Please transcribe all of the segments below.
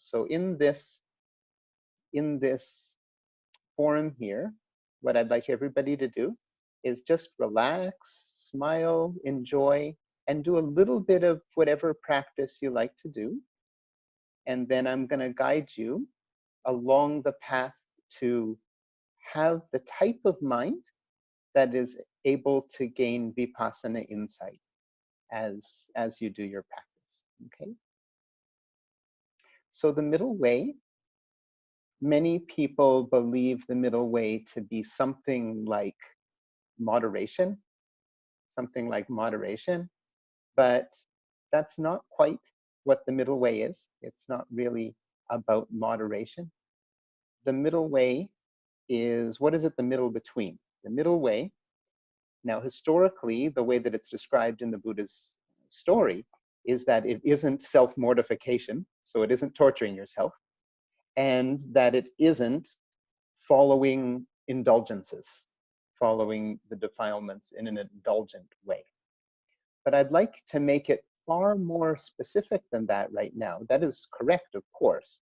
So in this forum here, what I'd like everybody to do is just relax, smile, enjoy, and do a little bit of whatever practice you like to do. And then I'm going to guide you along the path to have the type of mind that is able to gain Vipassana insight as you do your practice. Okay? So the middle way, many people believe the middle way to be something like moderation, but that's not quite what the middle way is. It's not really about moderation. The middle way is, what is it the middle between? The middle way, now historically, the way that it's described in the Buddha's story is that it isn't self-mortification, so it isn't torturing yourself, and that it isn't following indulgences, following the defilements in an indulgent way. But I'd like to make it far more specific than that right now. That is correct, of course,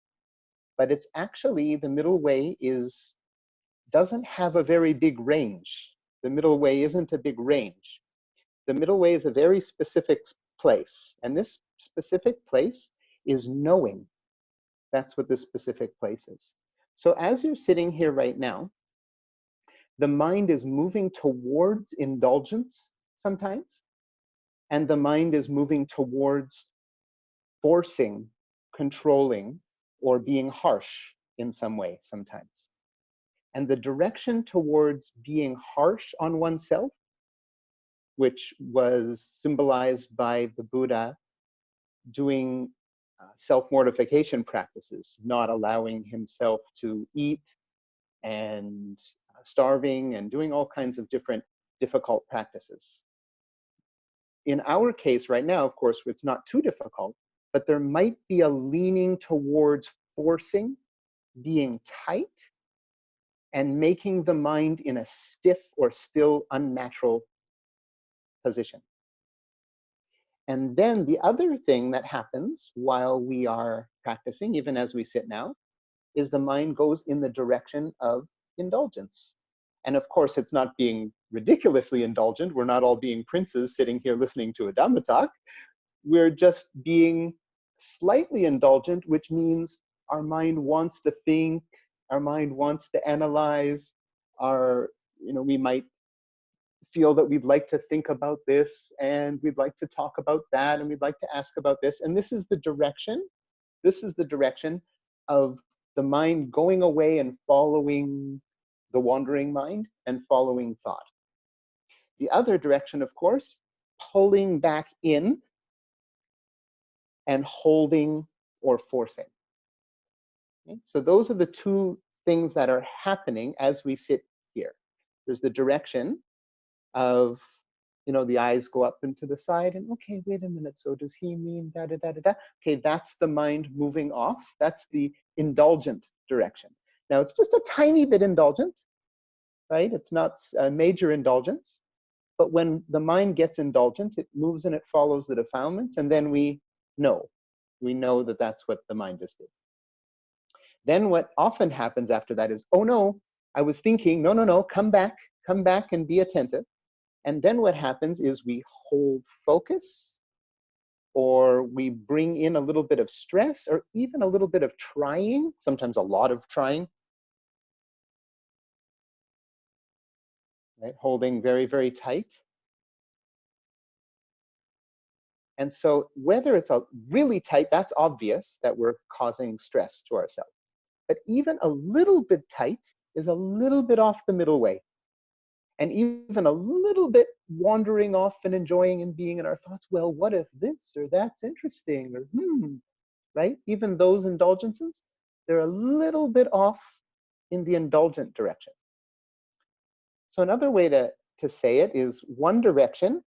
but it's actually, the middle way doesn't have a very big range. The middle way isn't a big range. The middle way is a very specific place, and this specific place is knowing. That's what this specific place is. So as you're sitting here right now, the mind is moving towards indulgence sometimes, and the mind is moving towards forcing, controlling, or being harsh in some way sometimes. And the direction towards being harsh on oneself, which was symbolized by the Buddha doing self-mortification practices, not allowing himself to eat and starving and doing all kinds of different difficult practices. In our case right now, of course, it's not too difficult, but there might be a leaning towards forcing, being tight, and making the mind in a stiff or still unnatural position. And then the other thing that happens while we are practicing, even as we sit now, is the mind goes in the direction of indulgence. And of course, it's not being ridiculously indulgent. We're not all being princes sitting here listening to a Dhamma talk. We're just being slightly indulgent, which means our mind wants to think, our mind wants to analyze, we might feel that we'd like to think about this, and we'd like to talk about that, and we'd like to ask about this. And this is the direction of the mind going away and following the wandering mind and following thought. The other direction, of course, pulling back in and holding or forcing. Okay? So those are the two things that are happening as we sit here. There's the direction of, the eyes go up and to the side, and okay, wait a minute, so does he mean da da da da da? Okay, that's the mind moving off. That's the indulgent direction. Now, it's just a tiny bit indulgent, right? It's not a major indulgence, but when the mind gets indulgent, it moves and it follows the defilements, and then we know that that's what the mind is doing. Then what often happens after that is, oh no, I was thinking, no, come back and be attentive. And then what happens is we hold focus, or we bring in a little bit of stress, or even a little bit of trying, sometimes a lot of trying, right? Holding very, very tight. And so whether it's a really tight, that's obvious that we're causing stress to ourselves. But even a little bit tight is a little bit off the middle way. And even a little bit wandering off and enjoying and being in our thoughts, well, what if this or that's interesting, or right? Even those indulgences, they're a little bit off in the indulgent direction. So another way to say it is one direction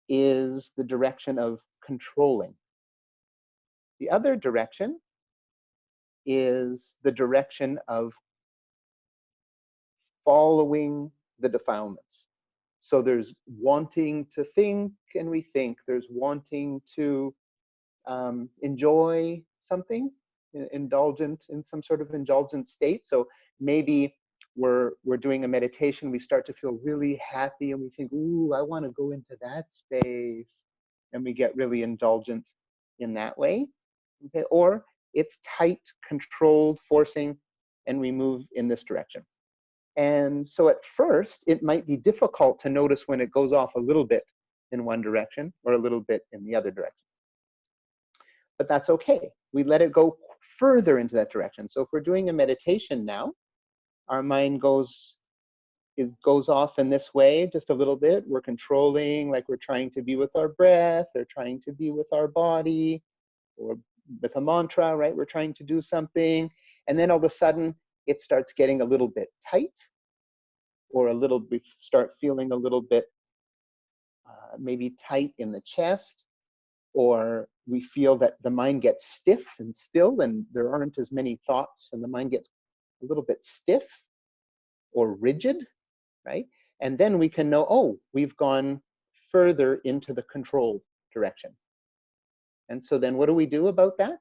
is the direction of controlling. The other direction is the direction of following the defilements. So there's wanting to think and rethink. There's wanting to enjoy something, indulgent, in some sort of indulgent state. So maybe we're doing a meditation, we start to feel really happy and we think, ooh, I want to go into that space. And we get really indulgent in that way. Okay? Or it's tight, controlled, forcing, and we move in this direction. And so at first, it might be difficult to notice when it goes off a little bit in one direction or a little bit in the other direction. But that's okay. We let it go further into that direction. So if we're doing a meditation now, our mind it goes off in this way just a little bit. We're controlling, like we're trying to be with our breath or trying to be with our body or with a mantra, right? We're trying to do something. And then all of a sudden, it starts getting a little bit tight, or we start feeling a little bit maybe tight in the chest, or we feel that the mind gets stiff and still and there aren't as many thoughts and the mind gets a little bit stiff or rigid, right? And then we can know, oh, we've gone further into the controlled direction. And so then what do we do about that?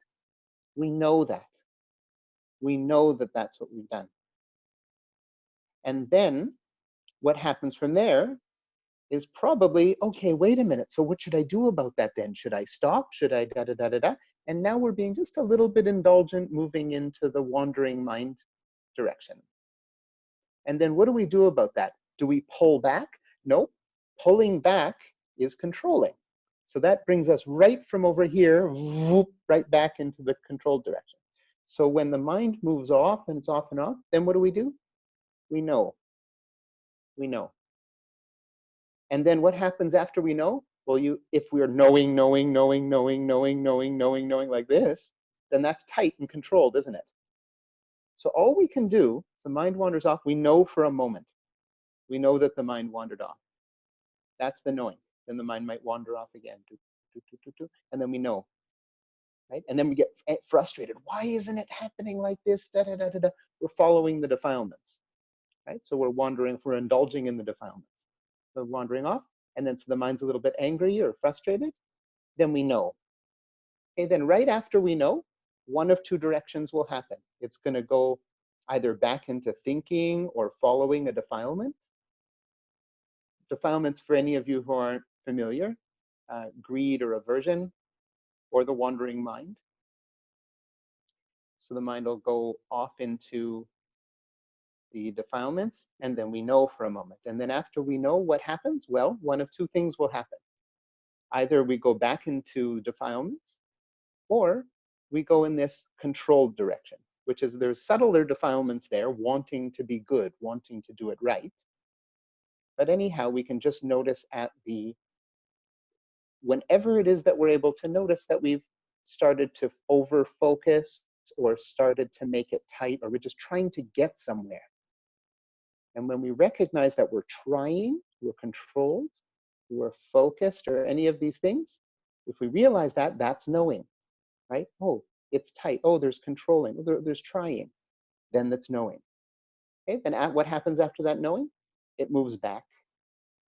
We know that. We know that that's what we've done. And then what happens from there is probably, okay, wait a minute. So what should I do about that then? Should I stop? Should I da da da da da? And now we're being just a little bit indulgent, moving into the wandering mind direction. And then what do we do about that? Do we pull back? No, pulling back is controlling. So that brings us right from over here, right back into the controlled direction. So when the mind moves off and it's off and off, then what do? We know. We know. And then what happens after we know? Well, if we're knowing like this, then that's tight and controlled, isn't it? So all we can do, if the mind wanders off, we know for a moment. We know that the mind wandered off. That's the knowing. Then the mind might wander off again, and then we know, right? And then we get frustrated. Why isn't it happening like this? Da, da, da, da, da. We're following the defilements, right? So we're wandering, we're indulging in the defilements. So wandering off, and then so the mind's a little bit angry or frustrated, then we know. Okay, then right after we know, one of two directions will happen. It's going to go either back into thinking or following a defilement. Defilements, for any of you who aren't familiar, greed or aversion, or the wandering mind. So the mind will go off into the defilements, and then we know for a moment. And then after we know, what happens? Well, one of two things will happen. Either we go back into defilements, or we go in this controlled direction, which is there's subtler defilements there, wanting to be good, wanting to do it right. But anyhow, we can just notice whenever it is that we're able to notice that we've started to over focus or started to make it tight, or we're just trying to get somewhere. And when we recognize that we're trying, we're controlled, we're focused, or any of these things, if we realize that, that's knowing, right? Oh, it's tight. Oh, there's controlling. Oh, there's trying. Then that's knowing. Okay, then what happens after that knowing? It moves back,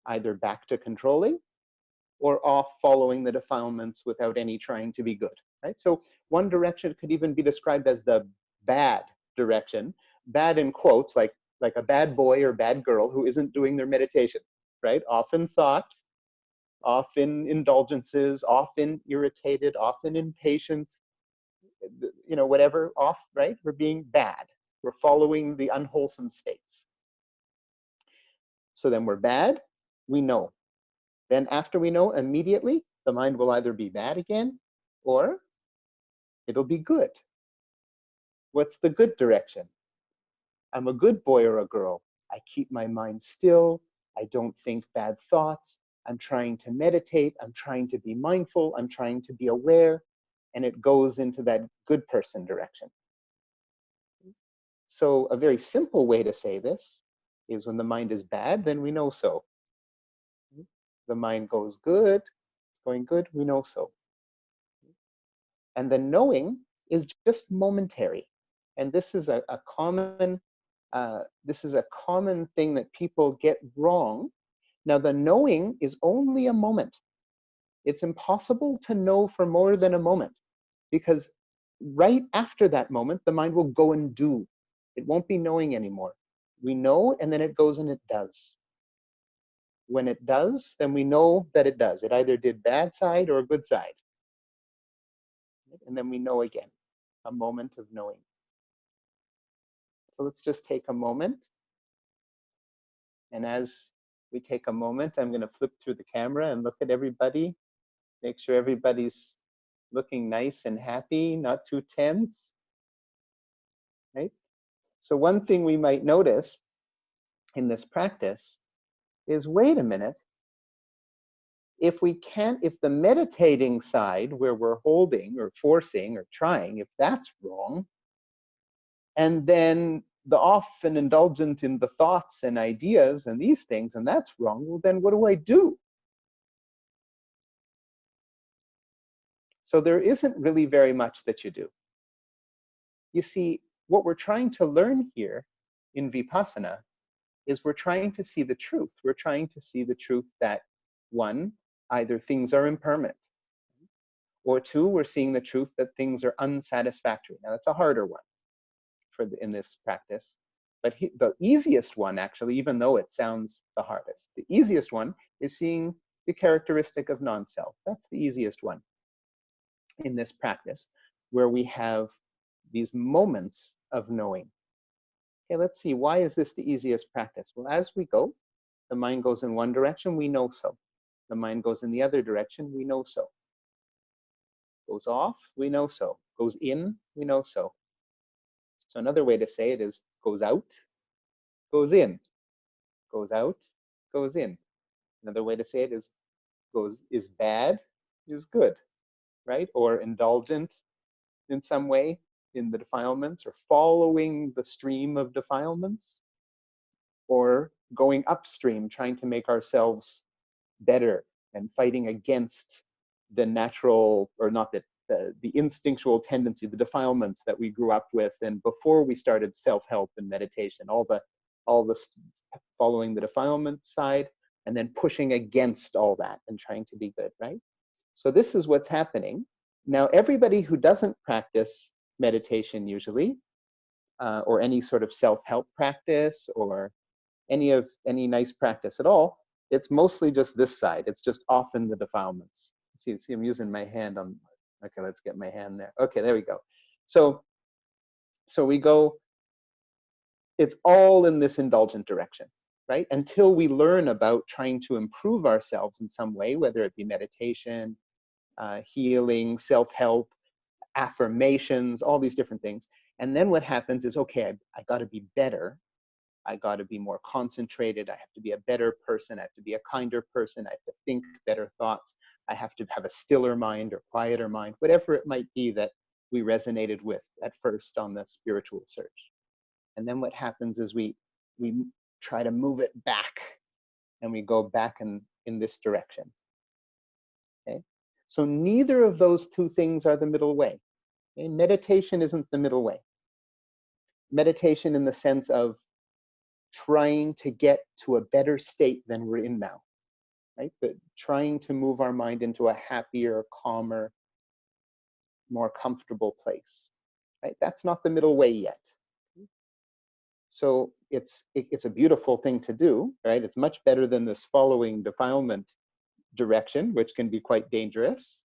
either back to controlling or off following the defilements without any trying to be good, right? So one direction could even be described as the bad direction, bad in quotes, like a bad boy or bad girl who isn't doing their meditation, right? Often thought, often indulgences, often irritated, often impatient, whatever, off, right? We're being bad. We're following the unwholesome states. So then we're bad, we know. Then after we know, immediately, the mind will either be bad again or it'll be good. What's the good direction? I'm a good boy or a girl. I keep my mind still. I don't think bad thoughts. I'm trying to meditate. I'm trying to be mindful. I'm trying to be aware. And it goes into that good person direction. So a very simple way to say this is when the mind is bad, then we know so. The mind goes good, it's going good, we know so. And the knowing is just momentary. And this is a common thing that people get wrong. Now, the knowing is only a moment. It's impossible to know for more than a moment, because right after that moment, the mind will go and do. It won't be knowing anymore. We know, and then it goes and it does. When it does, then we know that it does. It either did bad side or good side. And then we know again, a moment of knowing. So let's just take a moment. And as we take a moment, I'm going to flip through the camera and look at everybody. Make sure everybody's looking nice and happy, not too tense. Right? So one thing we might notice in this practice is, wait a minute, if the meditating side where we're holding or forcing or trying, if that's wrong, and then the off and indulgent in the thoughts and ideas and these things, and that's wrong, well, then what do I do? So there isn't really very much that you do. You see, what we're trying to learn here in Vipassana is we're trying to see the truth. We're trying to see the truth that, one, either things are impermanent, or two, we're seeing the truth that things are unsatisfactory. Now, that's a harder one in this practice. But the easiest one, actually, even though it sounds the hardest, the easiest one is seeing the characteristic of non-self. That's the easiest one in this practice, where we have these moments of knowing. Okay, let's see, why is this the easiest practice? Well, as we go, the mind goes in one direction, we know so. The mind goes in the other direction, we know so. Goes off, we know so. Goes in, we know so. So another way to say it is goes out, goes in, goes out, goes in. Another way to say it is bad, is good, right? Or indulgent in some way in the defilements, or following the stream of defilements, or going upstream, trying to make ourselves better and fighting against the natural, or not the instinctual tendency, the defilements that we grew up with, and before we started self-help and meditation, all the following the defilement side, and then pushing against all that and trying to be good, right? So this is what's happening. Now, everybody who doesn't practice meditation usually, or any sort of self-help practice, or any nice practice at all, it's mostly just this side. It's just often the defilements. See, I'm using my hand on, okay, let's get my hand there. Okay, there we go. So we go, it's all in this indulgent direction, right? Until we learn about trying to improve ourselves in some way, whether it be meditation, healing, self-help, affirmations, all these different things. And then what happens is, okay, I got to be better. I got to be more concentrated. I have to be a better person. I have to be a kinder person. I have to think better thoughts. I have to have a stiller mind or quieter mind, whatever it might be that we resonated with at first on the spiritual search. And then what happens is we try to move it back, and we go back in this direction. Okay? So neither of those two things are the middle way. Okay? Meditation isn't the middle way. Meditation in the sense of trying to get to a better state than we're in now, right? But trying to move our mind into a happier, calmer, more comfortable place, right? That's not the middle way yet. So it's a beautiful thing to do, right? It's much better than this following defilement direction, which can be quite dangerous.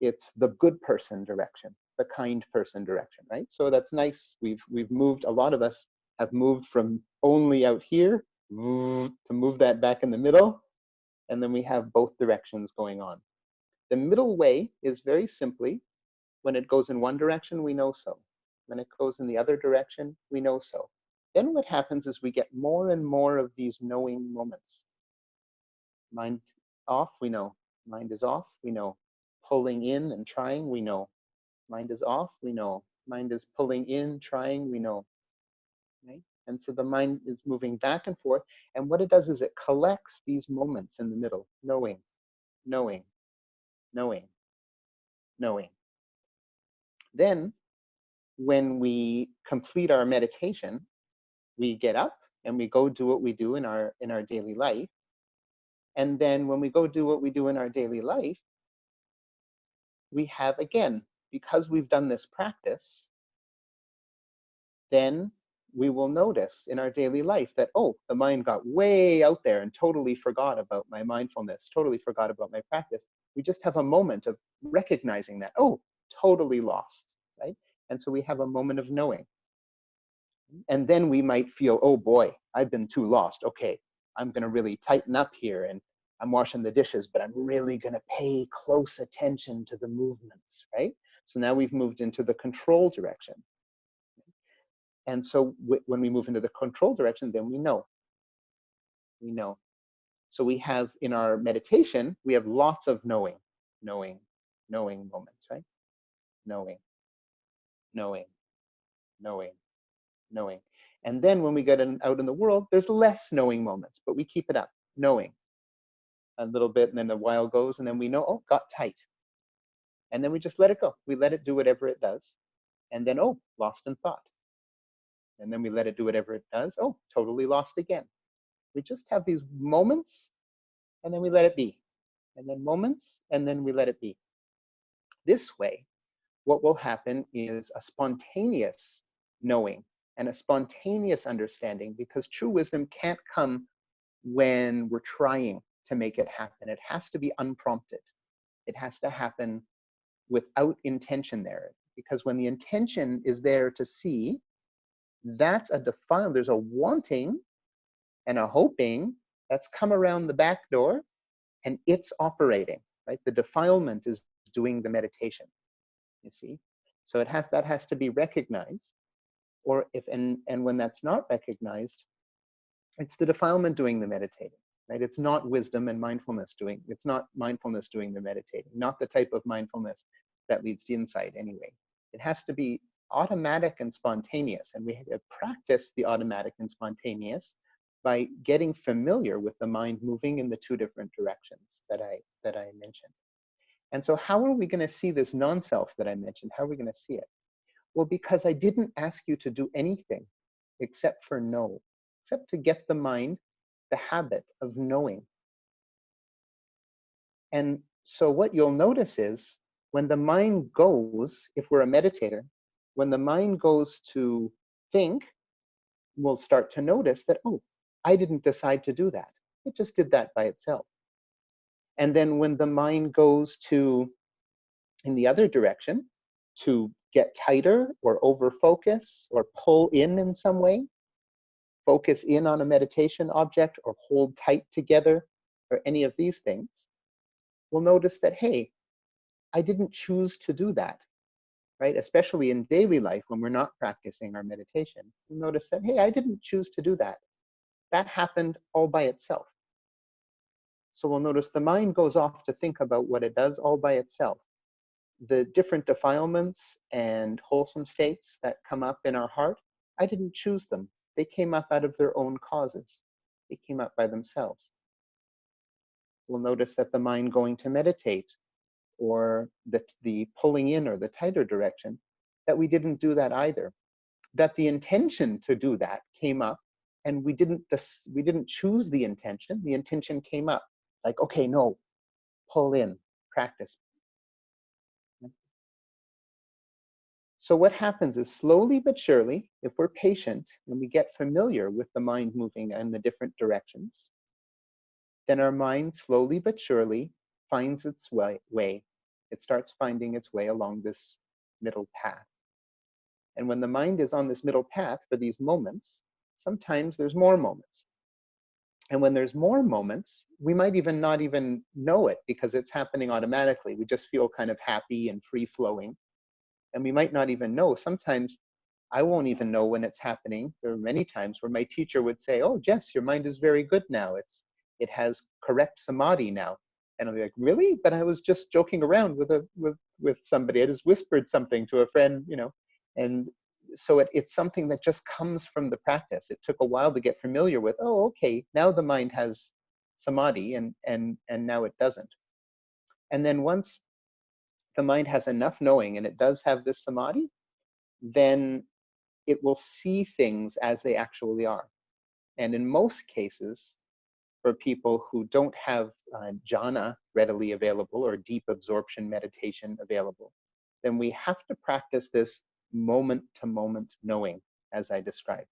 It's the good person direction, the kind person direction, right? So that's nice. We've moved, a lot of us have moved from only out here to move that back in the middle, and then we have both directions going on. The middle way is very simply, when it goes in one direction, we know so. When it goes in the other direction, we know so. Then what happens is we get more and more of these knowing moments. Mind off, we know. Mind is off, we know. Pulling in and trying, we know. Mind is off, we know. Mind is pulling in, trying, we know. Right? And so the mind is moving back and forth. And what it does is it collects these moments in the middle, knowing, knowing, knowing, knowing. Then, when we complete our meditation, we get up and we go do what we do in our daily life. And then when we go do what we do in our daily life, we have again because we've done this practice, then we will notice in our daily life that, oh, the mind got way out there and totally forgot about my mindfulness, totally forgot about my practice. We just have a moment of recognizing that, oh, totally lost, right? And so we have a moment of knowing. And then we might feel, oh boy, I've been too lost. Okay, I'm going to really tighten up here, and I'm washing the dishes, but I'm really going to pay close attention to the movements, right? So now we've moved into the control direction. And so when we move into the control direction, then we know. We know. So we have in our meditation, we have lots of knowing, knowing, knowing moments, right? Knowing, knowing, knowing, knowing. And then when we get out in the world, there's less knowing moments, but we keep it up, knowing a little bit, and then a while goes, and then we know, oh, got tight. And then we just let it go. We let it do whatever it does. And then, oh, lost in thought. And then we let it do whatever it does. Oh, totally lost again. We just have these moments, and then we let it be. And then moments, and then we let it be. This way, what will happen is a spontaneous knowing and a spontaneous understanding, because true wisdom can't come when we're trying to make it happen. It has to be unprompted. It has to happen without intention there. Because when the intention is there to see, that's a defile. There's a wanting and a hoping that's come around the back door, and it's operating, right? The defilement is doing the meditation, you see? So that has to be recognized, or if, and when that's not recognized, it's the defilement doing the meditating, right? It's not wisdom and mindfulness doing, it's not mindfulness doing the meditating, not the type of mindfulness that leads to insight anyway. It has to be automatic and spontaneous, and we have to practice the automatic and spontaneous by getting familiar with the mind moving in the two different directions that I mentioned. And so how are we going to see this non-self that I mentioned? How are we going to see it? Well, because I didn't ask you to do anything except for know, except to get the mind the habit of knowing. And so what you'll notice is when the mind goes, if we're a meditator, when the mind goes to think, we'll start to notice that, oh, I didn't decide to do that. It just did that by itself. And then when the mind goes to, in the other direction, to get tighter or over focus or pull in some way, focus in on a meditation object or hold tight together or any of these things, we'll notice that, hey, I didn't choose to do that, right? Especially in daily life when we're not practicing our meditation, you'll notice that, hey, I didn't choose to do that. That happened all by itself. So we'll notice the mind goes off to think about what it does all by itself. The different defilements and wholesome states that come up in our heart, I didn't choose them. They came up out of their own causes. They came up by themselves. We'll notice that the mind going to meditate, or the pulling in or the tighter direction, that we didn't do that either. That the intention to do that came up, and we didn't choose the intention. The intention came up, like, okay, no, pull in, practice. So what happens is slowly but surely, if we're patient and we get familiar with the mind moving in the different directions, then our mind slowly but surely finds its way. It starts finding its way along this middle path. And when the mind is on this middle path for these moments, sometimes there's more moments. And when there's more moments, we might even not even know it because it's happening automatically. We just feel kind of happy and free flowing. And we might not even know. Sometimes I won't even know when it's happening. There are many times where my teacher would say, oh, Jess, your mind is very good now. It has correct samadhi now. And I'll be like, really? But I was just joking around with somebody. I just whispered something to a friend, you know. And so it's something that just comes from the practice. It took a while to get familiar with, oh, okay, now the mind has samadhi and now it doesn't. And then once the mind has enough knowing and it does have this samadhi, then it will see things as they actually are. And in most cases, for people who don't have jhana readily available or deep absorption meditation available, then we have to practice this moment to moment knowing, as I described.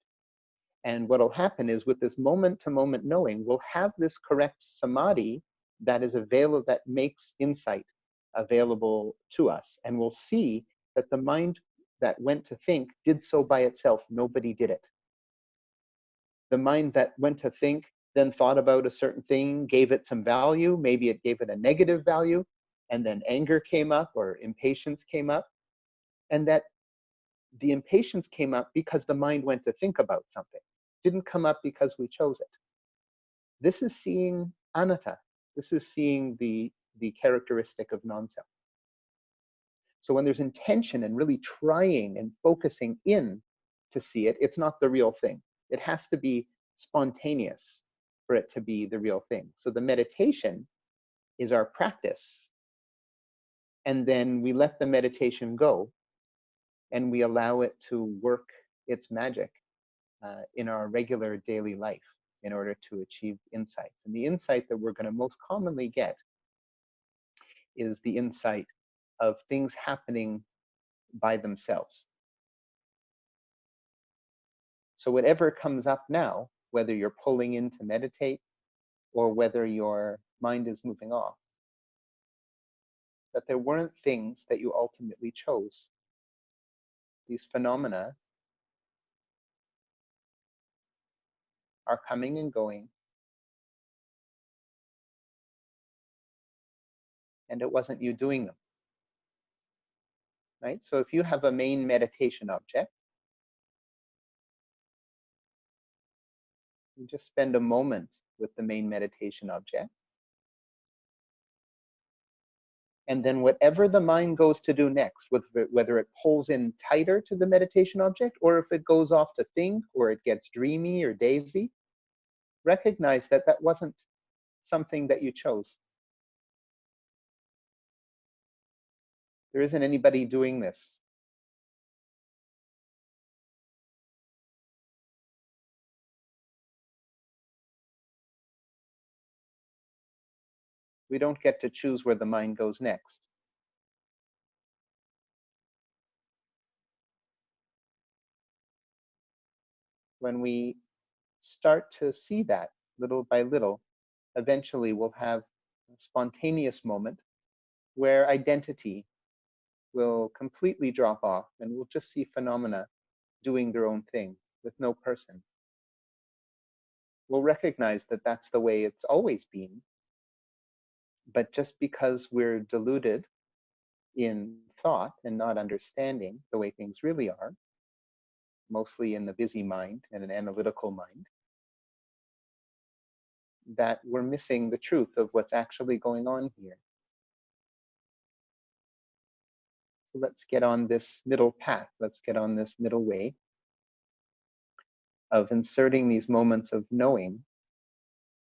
And what will happen is with this moment to moment knowing, we'll have this correct samadhi that is available, that makes insight available to us. And we'll see that the mind that went to think did so by itself. Nobody did it. The mind that went to think then thought about a certain thing, gave it some value, maybe it gave it a negative value, and then anger came up or impatience came up. And that the impatience came up because the mind went to think about something. It didn't come up because we chose it. This is seeing anatta. This is seeing the characteristic of non-self. So when there's intention and really trying and focusing in to see it, it's not the real thing. It has to be spontaneous for it to be the real thing. So the meditation is our practice. And then we let the meditation go and we allow it to work its magic in our regular daily life in order to achieve insights. And the insight that we're going to most commonly get is the insight of things happening by themselves. So whatever comes up now, whether you're pulling in to meditate or whether your mind is moving off, that there weren't things that you ultimately chose. These phenomena are coming and going, and it wasn't you doing them, right? So if you have a main meditation object, you just spend a moment with the main meditation object. And then whatever the mind goes to do next, whether it pulls in tighter to the meditation object, or if it goes off to think, or it gets dreamy or daisy, recognize that that wasn't something that you chose. There isn't anybody doing this. We don't get to choose where the mind goes next. When we start to see that little by little, eventually we'll have a spontaneous moment where identity will completely drop off and we'll just see phenomena doing their own thing with no person. We'll recognize that that's the way it's always been. But just because we're deluded in thought and not understanding the way things really are, mostly in the busy mind and an analytical mind, that we're missing the truth of what's actually going on here. So let's get on this middle path. Let's get on this middle way of inserting these moments of knowing,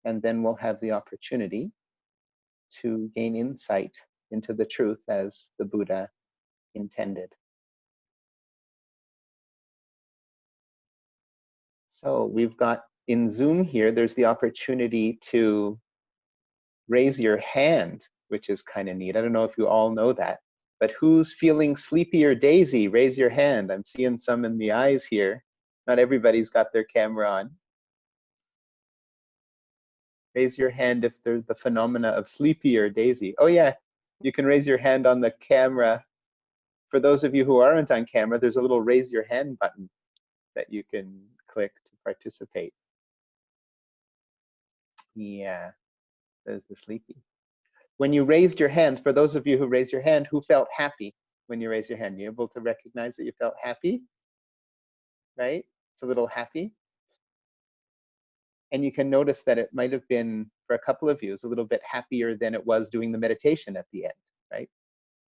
and then we'll have the opportunity to gain insight into the truth as the Buddha intended. So we've got in Zoom here, there's the opportunity to raise your hand, which is kind of neat. I don't know if you all know that, but who's feeling sleepy or daisy? Raise your hand. I'm seeing some in the eyes here. Not everybody's got their camera on. Raise your hand if there's the phenomena of sleepy or daisy. Oh yeah, you can raise your hand on the camera. For those of you who aren't on camera, there's a little raise your hand button that you can click to participate. Yeah, there's the sleepy. When you raised your hand, for those of you who raised your hand, who felt happy when you raised your hand? You able to recognize that you felt happy? Right? It's a little happy. And you can notice that it might have been, for a couple of you, a little bit happier than it was doing the meditation at the end, right?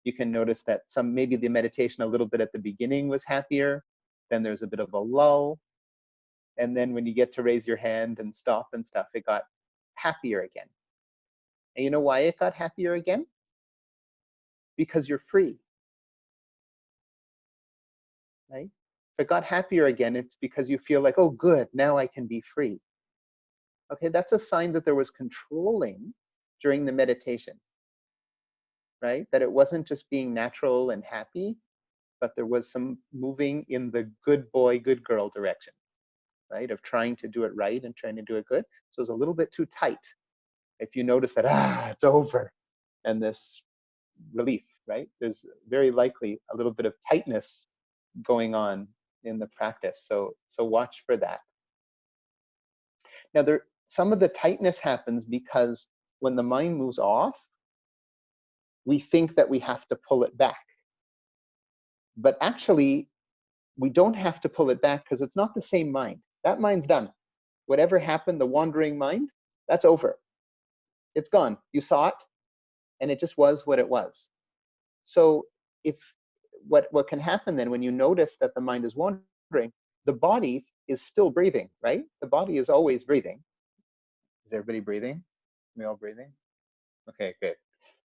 You can notice that maybe the meditation a little bit at the beginning was happier, then there's a bit of a lull, and then when you get to raise your hand and stop and stuff, it got happier again. And you know why it got happier again? Because you're free, right? If it got happier again, it's because you feel like, oh, good, now I can be free. Okay, that's a sign that there was controlling during the meditation. right? That it wasn't just being natural and happy, but there was some moving in the good boy, good girl direction, right? Of trying to do it right and trying to do it good. So it was a little bit too tight. If you notice that, it's over, and this relief, right? There's very likely a little bit of tightness going on in the practice. So watch for that. Now, some of the tightness happens because when the mind moves off, we think that we have to pull it back. But actually, we don't have to pull it back because it's not the same mind. That mind's done. Whatever happened, the wandering mind, that's over. It's gone. You saw it, and it just was what it was. So if what can happen then when you notice that the mind is wandering, the body is still breathing, right? The body is always breathing. Is everybody breathing? Are we all breathing? Okay, good.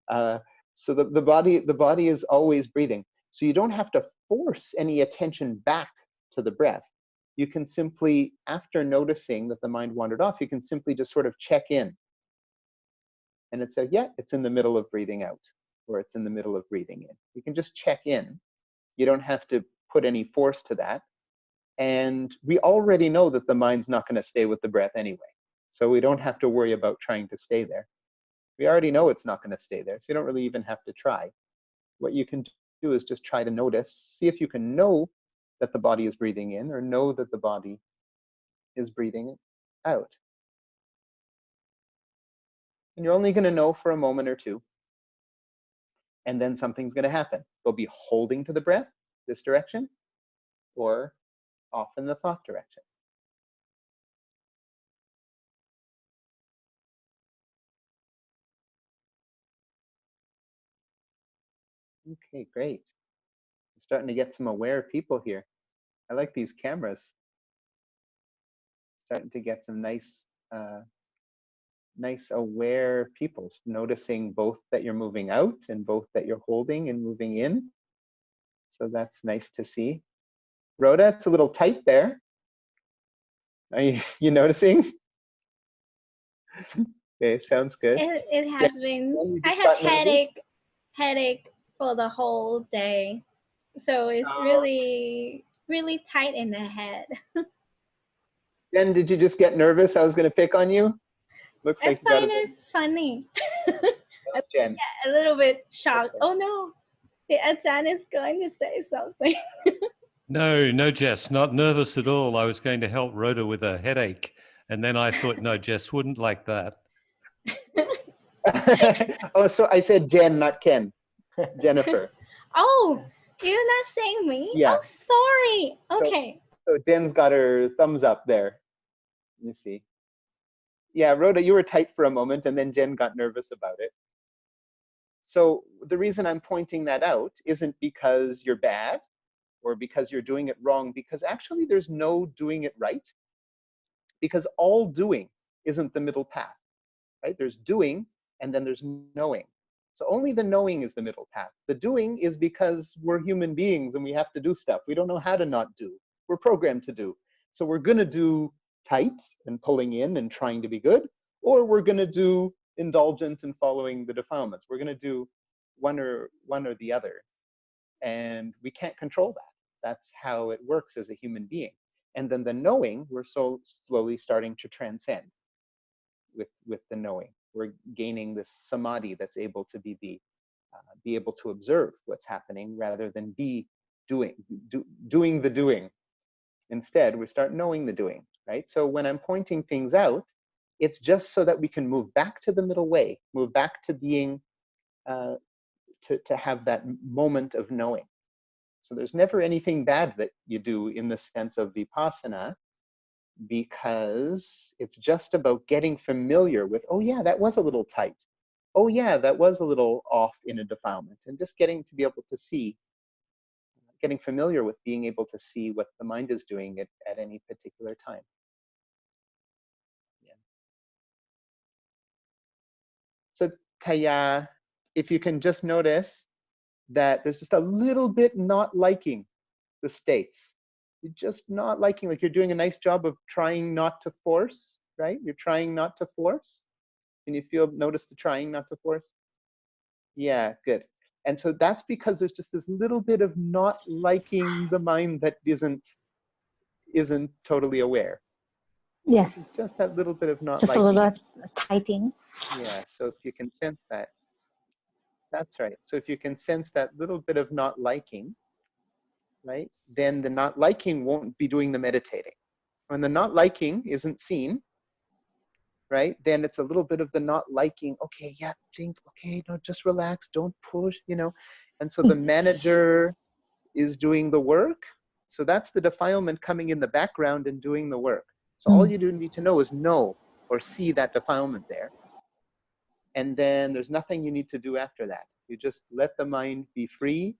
Uh, so the body is always breathing. So you don't have to force any attention back to the breath. You can simply, after noticing that the mind wandered off, you can simply just sort of check in. And it said, yeah, it's in the middle of breathing out, or it's in the middle of breathing in. You can just check in. You don't have to put any force to that. And we already know that the mind's not going to stay with the breath anyway. So we don't have to worry about trying to stay there. We already know it's not going to stay there. So you don't really even have to try. What you can do is just try to notice, see if you can know that the body is breathing in or know that the body is breathing out. And you're only going to know for a moment or two. And then something's going to happen. They'll be holding to the breath, this direction, or off in the thought direction. Okay, great. We're starting to get some aware people here. I like these cameras. Starting to get some nice aware people, noticing both that you're moving out and both that you're holding and moving in. So that's nice to see. Rhoda, it's a little tight there. Are you noticing? Okay, sounds good. It Jen, has been. you I just have got nervous? headache for the whole day, so it's Oh, really tight in the head. Jen, did you just get nervous? I was going to pick on you. Looks I like you got a find bit. it funny. I That's Jen. get a little bit shocked. Okay. Oh no, the Ajahn is going to say something. No, no, Jess, not nervous at all. I was going to help Rhoda with a headache. And then I thought, no, Jess wouldn't like that. Oh, so I said Jen, not Ken. Jennifer. Oh, you're not saying me? Yeah. Oh, sorry. Okay. So Jen's got her thumbs up there. Let me see. Yeah, Rhoda, you were tight for a moment, and then Jen got nervous about it. So the reason I'm pointing that out isn't because you're bad or because you're doing it wrong, because actually there's no doing it right, because all doing isn't the middle path, right? There's doing, and then there's knowing. So only the knowing is the middle path. The doing is because we're human beings and we have to do stuff. We don't know how to not do. We're programmed to do. So we're going to do tight and pulling in and trying to be good, or we're going to do indulgent and following the defilements. We're going to do one or the other. And we can't control that. That's how it works as a human being. And then the knowing, we're so slowly starting to transcend with the knowing. We're gaining this samadhi that's able to be able to observe what's happening rather than be doing the doing. Instead, we start knowing the doing, right? So when I'm pointing things out, it's just so that we can move back to the middle way, move back to being, to have that moment of knowing. So there's never anything bad that you do in the sense of Vipassana, because it's just about getting familiar with, oh yeah, that was a little tight. Oh yeah, that was a little off in a defilement. And just getting to be able to see, getting familiar with being able to see what the mind is doing at any particular time. Yeah. So Taya, if you can just notice that there's just a little bit not liking the states. You're just not liking, like you're doing a nice job of trying not to force, right? You're trying not to force. Can you notice the trying not to force? Yeah, good. And so that's because there's just this little bit of not liking the mind that isn't totally aware. There's Yes. just that little bit of not Just a liking little it. tightening. Yeah, so if you can sense that, that's right. So if you can sense that little bit of not liking, right, then the not liking won't be doing the meditating. When the not liking isn't seen, right, then it's a little bit of the not liking. Okay, yeah, think, okay, no, just relax, don't push, you know. And so the manager is doing the work. So that's the defilement coming in the background and doing the work. So all Mm. you do need to know is know or see that defilement there. And then there's nothing you need to do after that. You just let the mind be free.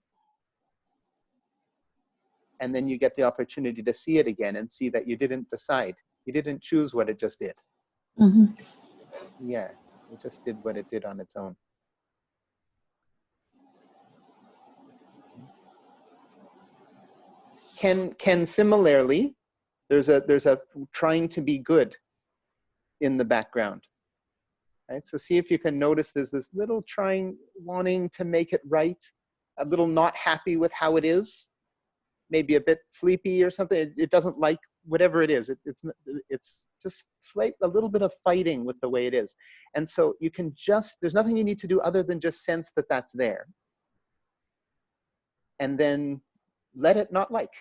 And then you get the opportunity to see it again and see that you didn't decide. You didn't choose what it just did. Mm-hmm. Yeah, it just did what it did on its own. Can similarly, there's a trying to be good in the background. Right? So see if you can notice there's this little trying, wanting to make it right, a little not happy with how it is, maybe a bit sleepy or something. It doesn't like whatever it is. It's just a little bit of fighting with the way it is. And so you can just, there's nothing you need to do other than just sense that that's there. And then let it not like.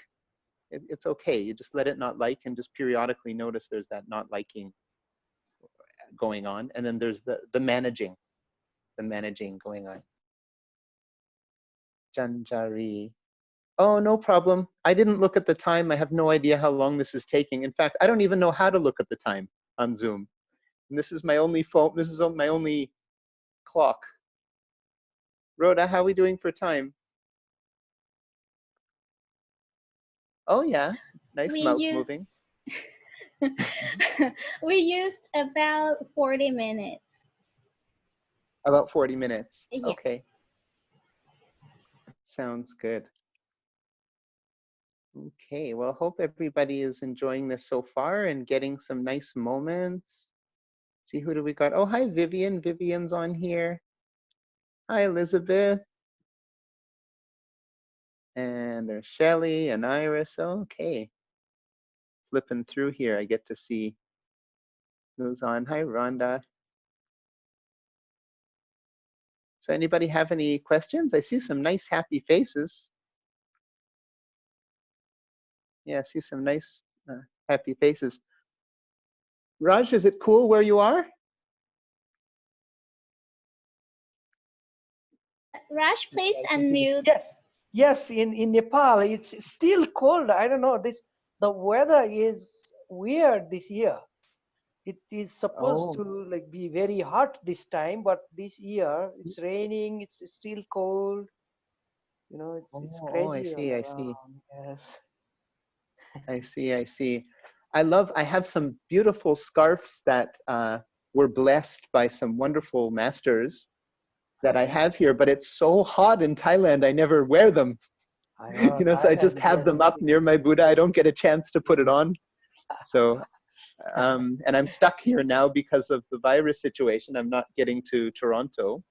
It's okay. You just let it not like and just periodically notice there's that not liking going on. And then there's the managing going on. Janjari. Oh, no problem. I didn't look at the time. I have no idea how long this is taking. In fact, I don't even know how to look at the time on Zoom. And this is my only phone. This is my only clock. Rhoda, how are we doing for time? Oh, yeah. Nice We mouth used moving. we used about 40 minutes. About 40 minutes. Yeah. Okay. Sounds good. Okay, well, hope everybody is enjoying this so far and getting some nice moments. See, who do we got? Oh, hi, Vivian. Vivian's on here. Hi, Elizabeth. And there's Shelly and Iris. Okay. Flipping through here, I get to see who's on. Hi, Rhonda. So anybody have any questions? I see some nice happy faces. Yeah, I see some nice happy faces. Raj, is it cool where you are? Raj, please Yes, unmute. yes. In Nepal, it's still cold. I don't know. The weather is weird this year. It is supposed Oh, to like be very hot this time, but this year it's raining. It's still cold. You know, it's I crazy all see, I see. around. Yes. I see, I see. I have some beautiful scarves that were blessed by some wonderful masters that I have here, but it's so hot in Thailand, I never wear them. I know You know, so I just Thailand. have them Yes. up near my Buddha. I don't get a chance to put it on. So, and I'm stuck here now because of the virus situation. I'm not getting to Toronto,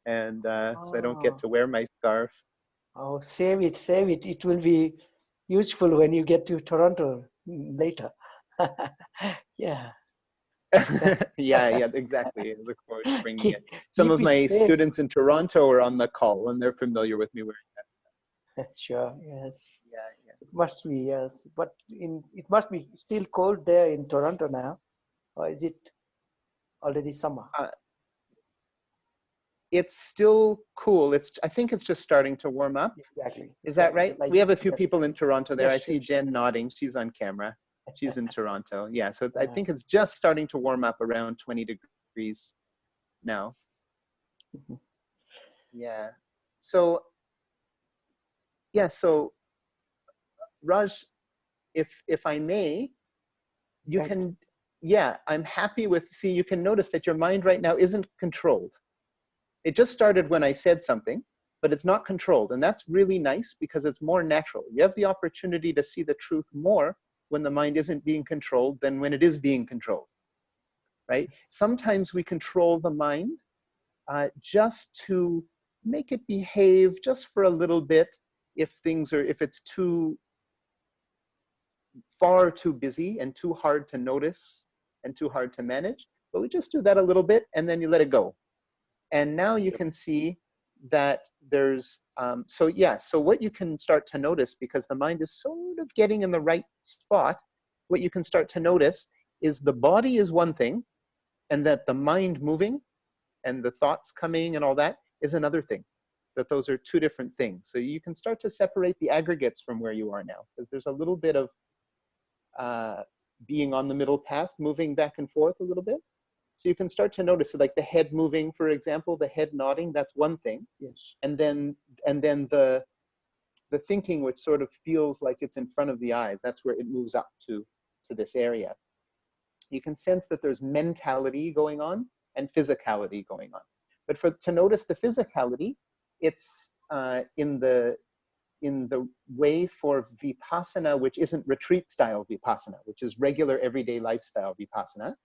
and so I don't get Oh, to wear my scarf. oh, save it, save it. It will be useful when you get to Toronto later. Yeah. Yeah, yeah, exactly. I look forward to bringing it. keep, Some keep of it my safe. students in Toronto are on the call, and they're familiar with me wearing that. Sure, yes. Yeah, yeah. It must be, yes. But it must be still cold there in Toronto now. Or is it already summer? It's still cool. I think it's just starting to warm up. Exactly, Is that exactly. right? Like, We have a few yes. people in Toronto there. Yes, I sure, see sure. Jen nodding. She's on camera. She's in Toronto. Yeah, so I Yeah. think it's just starting to warm up around 20 degrees now. Mhm. Yeah. So, yeah, so Raj, if I may, you Right. can, yeah, I'm happy with, see, you can notice that your mind right now isn't controlled. It just started when I said something, but it's not controlled. And that's really nice because it's more natural. You have the opportunity to see the truth more when the mind isn't being controlled than when it is being controlled, right? Sometimes we control the mind just to make it behave just for a little bit if it's far too busy and too hard to notice and too hard to manage. But we just do that a little bit and then you let it go. And now you can see that there's, so what you can start to notice, because the mind is sort of getting in the right spot, what you can start to notice is the body is one thing, and that the mind moving and the thoughts coming and all that is another thing, that those are two different things. So you can start to separate the aggregates from where you are now, because there's a little bit of being on the middle path, moving back and forth a little bit. So you can start to notice, so like the head moving, for example, the head nodding, that's one thing. Yes. And then the thinking, which sort of feels like it's in front of the eyes, that's where it moves up to this area. You can sense that there's mentality going on and physicality going on. But to notice the physicality, it's in the way for Vipassana, which isn't retreat style Vipassana, which is regular everyday lifestyle Vipassana,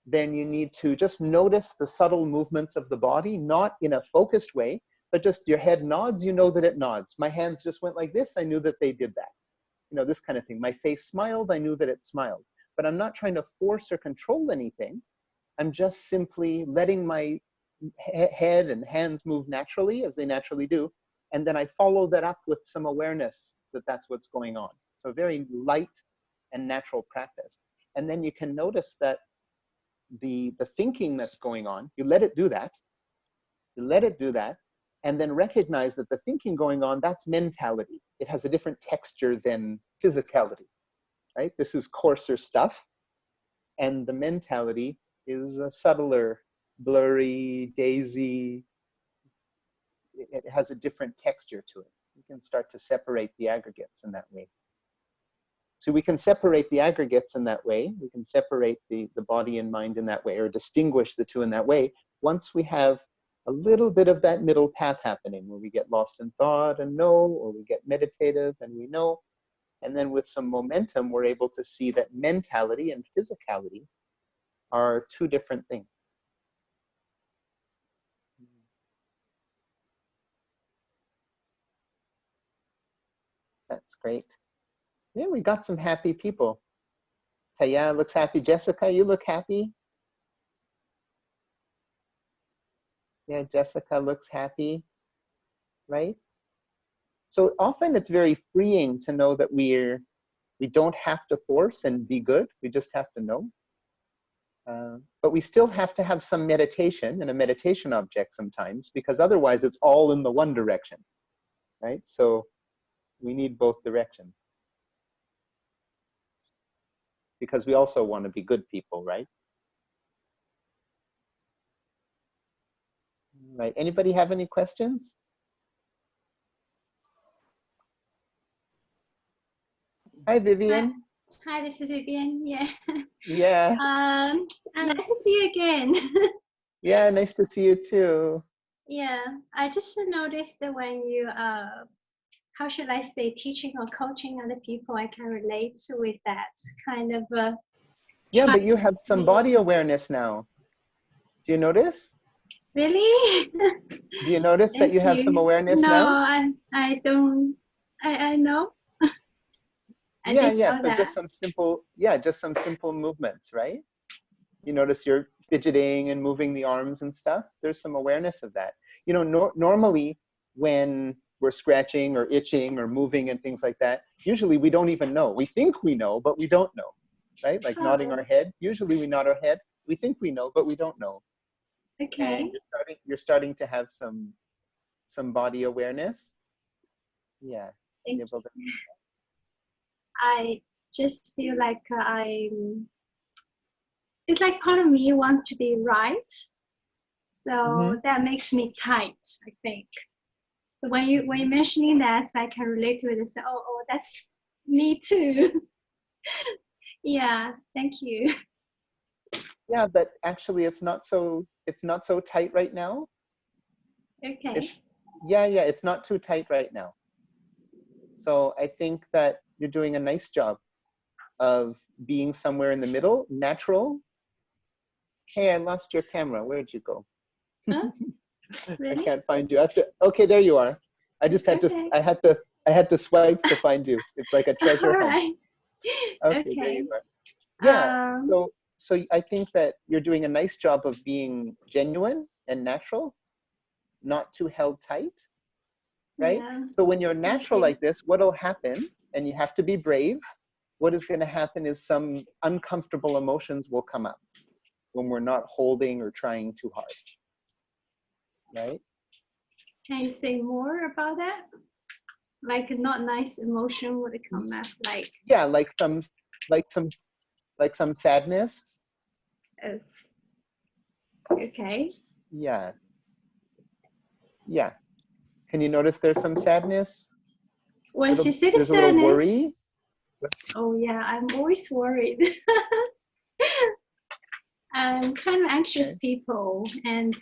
then you need to just notice the subtle movements of the body, not in a focused way, but just your head nods, you know that it nods. My hands just went like this, I knew that they did that. You know, this kind of thing. My face smiled, I knew that it smiled. But I'm not trying to force or control anything. I'm just simply letting my head and hands move naturally as they naturally do. And then I follow that up with some awareness that that's what's going on. So very light and natural practice. And then you can notice that the thinking that's going on, you let it do that. You let it do that. And then recognize that the thinking going on, that's mentality. It has a different texture than physicality, right? This is coarser stuff. And the mentality is a subtler, blurry, daisy. It has a different texture to it. You can start to separate the aggregates in that way. So we can separate the aggregates in that way. We can separate the body and mind in that way, or distinguish the two in that way, once we have a little bit of that middle path happening, where we get lost in thought and know, or we get meditative and we know. And then with some momentum, we're able to see that mentality and physicality are two different things. That's great. Yeah, we got some happy people. Taya looks happy. Jessica, you look happy. Yeah, Jessica looks happy, right? So often it's very freeing to know that we don't have to force and be good. We just have to know. But we still have to have some meditation and a meditation object sometimes, because otherwise it's all in the one direction, right? So we need both directions, because we also want to be good people, right? Right. Anybody have any questions? Hi, Vivian. Hi, this is Vivian. Yeah. Yeah. Nice to see you again. Yeah, nice to see you too. Yeah, I just noticed that when you, how should I say, teaching or coaching other people, I can relate with that kind of. Yeah, but you have some body awareness now. Do you notice? Really? Do you notice that you have some awareness no, now? I don't. I know. I Yeah, didn't yeah. know So that. just some simple movements, right? You notice you're fidgeting and moving the arms and stuff. There's some awareness of that. You know, normally when we're scratching or itching or moving and things like that, usually we don't even know. We think we know, but we don't know, right? Like nodding our head. Usually we nod our head. We think we know, but we don't know. Okay. And you're starting to have some body awareness. Yeah. Thank you. I just feel like it's like part of me want to be right. So that makes me tight, I think. So when you're mentioning that, I can relate to it and say, oh, that's me too. Yeah, thank you. Yeah, but actually it's not so tight right now. Okay. It's not too tight right now. So I think that you're doing a nice job of being somewhere in the middle, natural. Hey, I lost your camera. Where'd you go? Huh? I Really? can't find you. I have to, okay, there you are. I just had to, Okay. I had to swipe to find you. It's like a treasure All hunt. right. Okay, there Okay. you are. Yeah. Um, So I think that you're doing a nice job of being genuine and natural, not too held tight, right? yeah. So when you're Thank natural you. like this, what'll happen, and you have to be brave, what is going to happen is some uncomfortable emotions will come up when we're not holding or trying too hard, right? Can you say more about that? Like a not nice emotion would come up, like Yeah, like some like some sadness. uh, okay. Yeah. Yeah. Can you notice there's some sadness? When she said the There's a little worry. sadness, oh yeah, I'm always worried. I'm kind of anxious Okay. people, and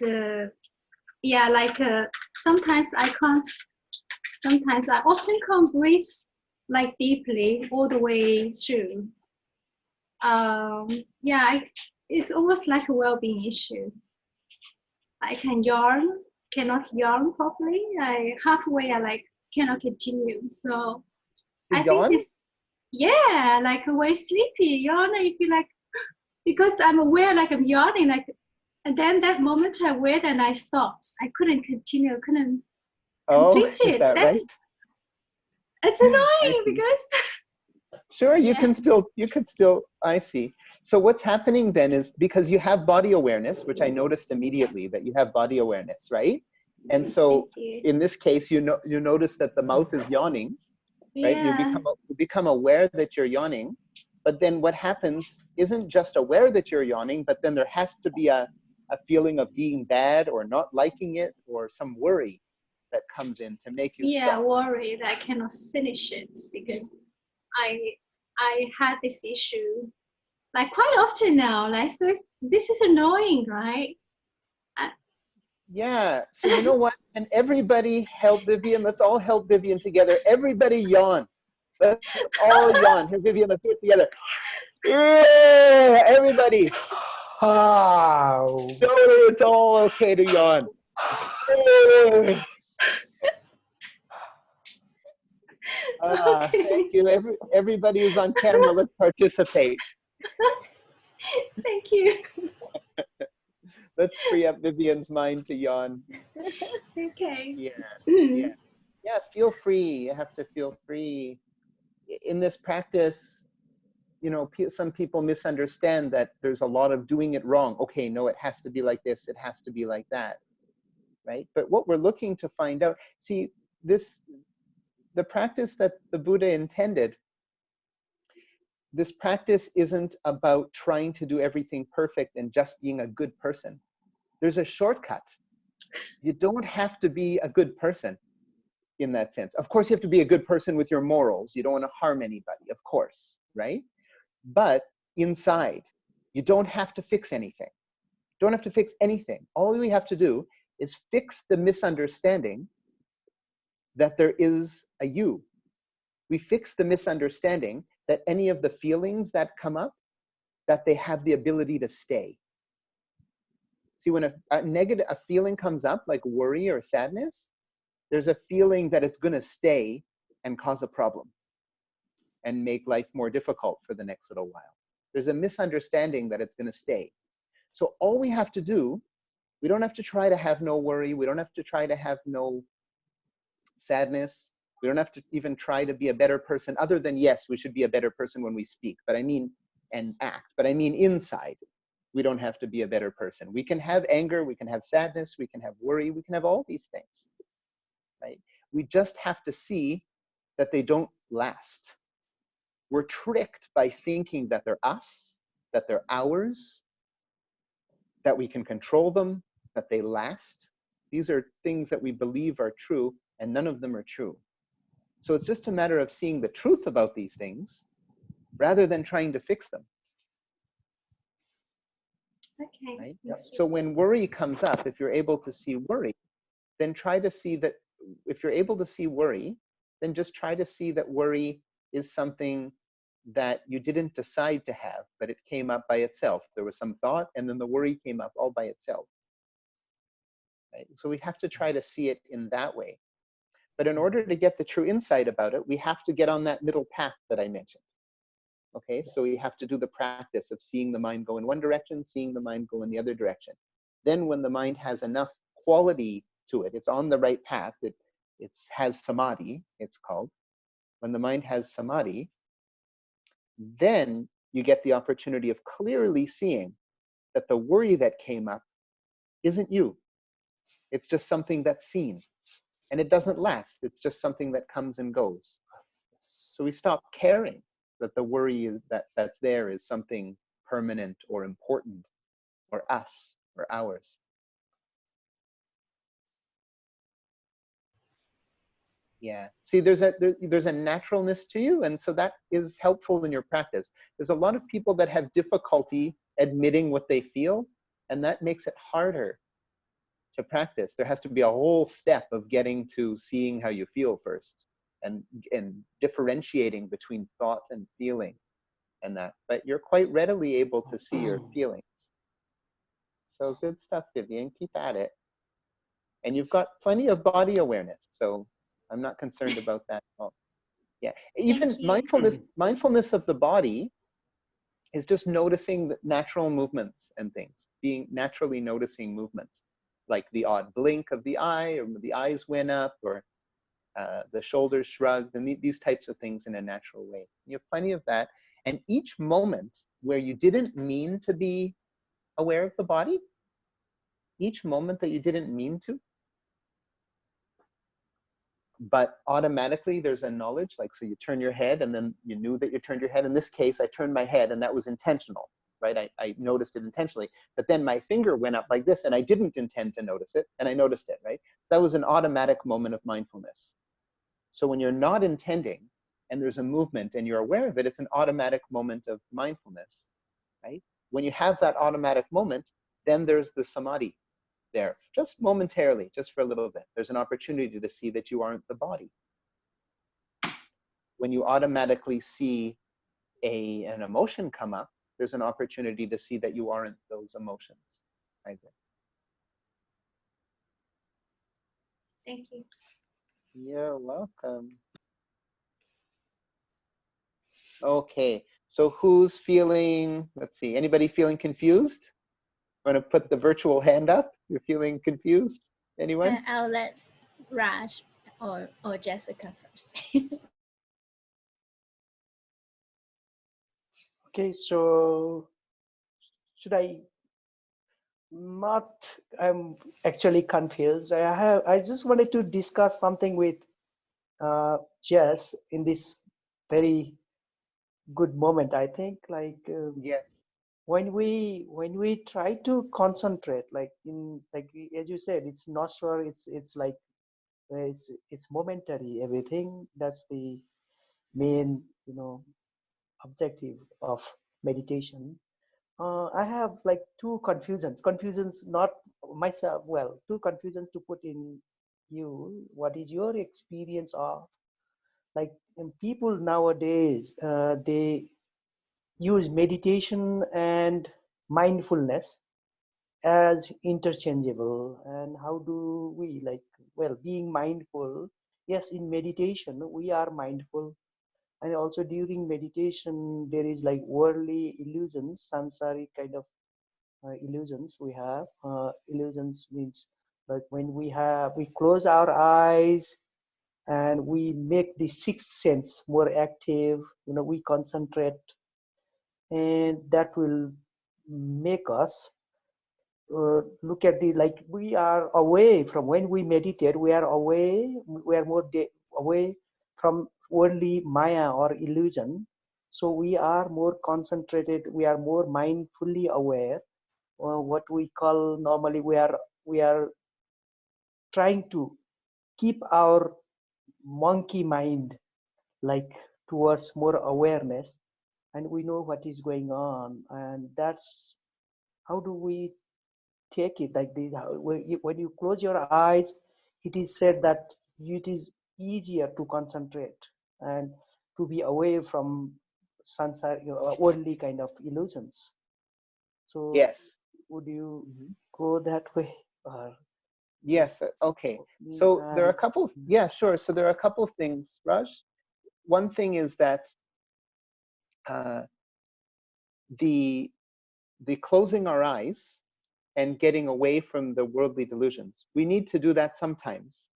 yeah, like sometimes I can't. Sometimes I often can't breathe like deeply all the way through. Yeah, it's almost like a well-being issue. I can yarn, cannot yarn properly. I halfway I like cannot continue. So To I think yawn? it's yeah, like a way sleepy yawn. I feel like because I'm aware like I'm yawning, like and then that moment I wait and I stopped. I couldn't continue, I couldn't Oh, complete is it. that right? It's I annoying see. because Sure, you yeah. can still, I see. So what's happening then is because you have body awareness, which I noticed immediately that you have body awareness, right? And Thank so you. in this case, you notice that the mouth is yawning, right? You Yeah. become aware that you're yawning, but then what happens isn't just aware that you're yawning, but then there has to be a feeling of being bad or not liking it or some worry that comes in to make you Yeah, stop. worried I cannot finish it because I I had this issue like quite often now. Like so this is annoying, right? I, Yeah. So you know what? And everybody help Vivian. Let's all help Vivian together. Everybody yawn. Let's all yawn. Here, Vivian, let's do it together. Yeah, everybody. Wow. No, it's all okay to yawn. Yeah. Thank okay. you. Everybody who's on camera, let's participate. Thank you. Let's free up Vivian's mind to yawn. Okay. Yeah. Yeah. Mm. Yeah. Feel free. You have to feel free. In this practice, you know, some people misunderstand that there's a lot of doing it wrong. Okay, no, it has to be like this, it has to be like that, right? But what we're looking to find out, see, the practice that the Buddha intended, this practice isn't about trying to do everything perfect and just being a good person. There's a shortcut. You don't have to be a good person in that sense. Of course, you have to be a good person with your morals. You don't want to harm anybody, of course, right? But inside, you don't have to fix anything. Don't have to fix anything. All we have to do is fix the misunderstanding that there is a you. We fix the misunderstanding that any of the feelings that come up, that they have the ability to stay. See, when a feeling comes up, like worry or sadness, there's a feeling that it's going to stay and cause a problem and make life more difficult for the next little while. There's a misunderstanding that it's going to stay. So all we have to do, we don't have to try to have no worry. We don't have to try to have no sadness. We don't have to even try to be a better person, other than, yes, we should be a better person when we speak, but I mean, and act, but I mean inside. We don't have to be a better person. We can have anger, we can have sadness, we can have worry, we can have all these things, right? We just have to see that they don't last. We're tricked by thinking that they're us, that they're ours, that we can control them, that they last. These are things that we believe are true, and none of them are true. So it's just a matter of seeing the truth about these things rather than trying to fix them. Okay. Right? Thank So you. when worry comes up, if you're able to see worry, then try to see that, if you're able to see worry, then just try to see that worry is something that you didn't decide to have, but it came up by itself. There was some thought, and then the worry came up all by itself. right? So we have to try to see it in that way. But in order to get the true insight about it, we have to get on that middle path that I mentioned. Okay, so we have to do the practice of seeing the mind go in one direction, seeing the mind go in the other direction. Then when the mind has enough quality to it, it's on the right path, it has samadhi, it's called. When the mind has samadhi, then you get the opportunity of clearly seeing that the worry that came up isn't you. It's just something that's seen. And it doesn't last. It's just something that comes and goes. So we stop caring that the worry is that's there is something permanent or important or us or ours. Yeah. See, there's a naturalness to you, and so that is helpful in your practice. There's a lot of people that have difficulty admitting what they feel, and that makes it harder to practice. There has to be a whole step of getting to seeing how you feel first, and differentiating between thought and feeling, and that. But you're quite readily able to see your feelings. So good stuff, Vivian. Keep at it. And you've got plenty of body awareness, so I'm not concerned about that at all. Yeah, even Thank you. mindfulness of the body is just noticing the natural movements and things, being naturally noticing movements, like the odd blink of the eye, or the eyes went up, or the shoulders shrugged, and these types of things in a natural way. You have plenty of that. And each moment where you didn't mean to be aware of the body, each moment that you didn't mean to, but automatically there's a knowledge, like, so you turn your head and then you knew that you turned your head. In this case, I turned my head and that was intentional, right? I noticed it intentionally, but then my finger went up like this and I didn't intend to notice it, and I noticed it, right? So that was an automatic moment of mindfulness. So when you're not intending and there's a movement and you're aware of it, it's an automatic moment of mindfulness, right? When you have that automatic moment, then there's the samadhi there, just momentarily, just for a little bit. There's an opportunity to see that you aren't the body. When you automatically see an emotion come up, there's an opportunity to see that you aren't those emotions either. Thank you. You're welcome. Okay, so who's feeling, let's see, anybody feeling confused? Want to put the virtual hand up? You're feeling confused? Anyone? I'll let Raj or Jessica first. Okay, so should I not? I'm actually confused. I just wanted to discuss something with Jess in this very good moment. I think, like, Yes. when we try to concentrate, like, as you said, it's not sure. It's like, it's momentary. Everything. That's the main, objective of meditation. I have like two confusions, not myself, well, two confusions to put in you. What is your experience of, like, people nowadays, they use meditation and mindfulness as interchangeable, and how do we, like, well, being mindful, yes, in meditation we are mindful, and also during meditation there is like worldly illusions, samsaric kind of illusions we have. Illusions means, like, when we close our eyes and we make the sixth sense more active, we concentrate, and that will make us look at the, like, we are away from, when we meditate we are away, we are more away from worldly maya or illusion, so we are more concentrated, we are more mindfully aware. What we call normally, we are trying to keep our monkey mind, like, towards more awareness, and we know what is going on, and that's how do we take it, like, when you close your eyes, it is said that it is easier to concentrate and to be away from sansar, worldly kind of illusions. So Yes. would you Mhm. go that way, or Yes. Okay. So there are a couple of, yeah, sure. So there are a couple of things, Raj. One thing is that uh, the closing our eyes and getting away from the worldly delusions. We need to do that sometimes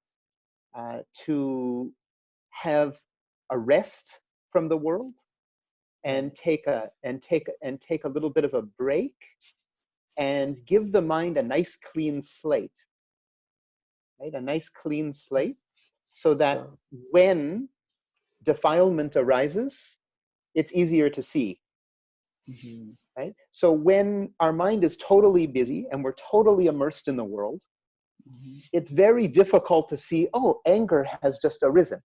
to have a rest from the world and take a little bit of a break and give the mind a nice clean slate, right? A nice clean slate, so that when defilement arises, it's easier to see. Right? So when our mind is totally busy and we're totally immersed in the world, it's very difficult to see, oh, anger has just arisen.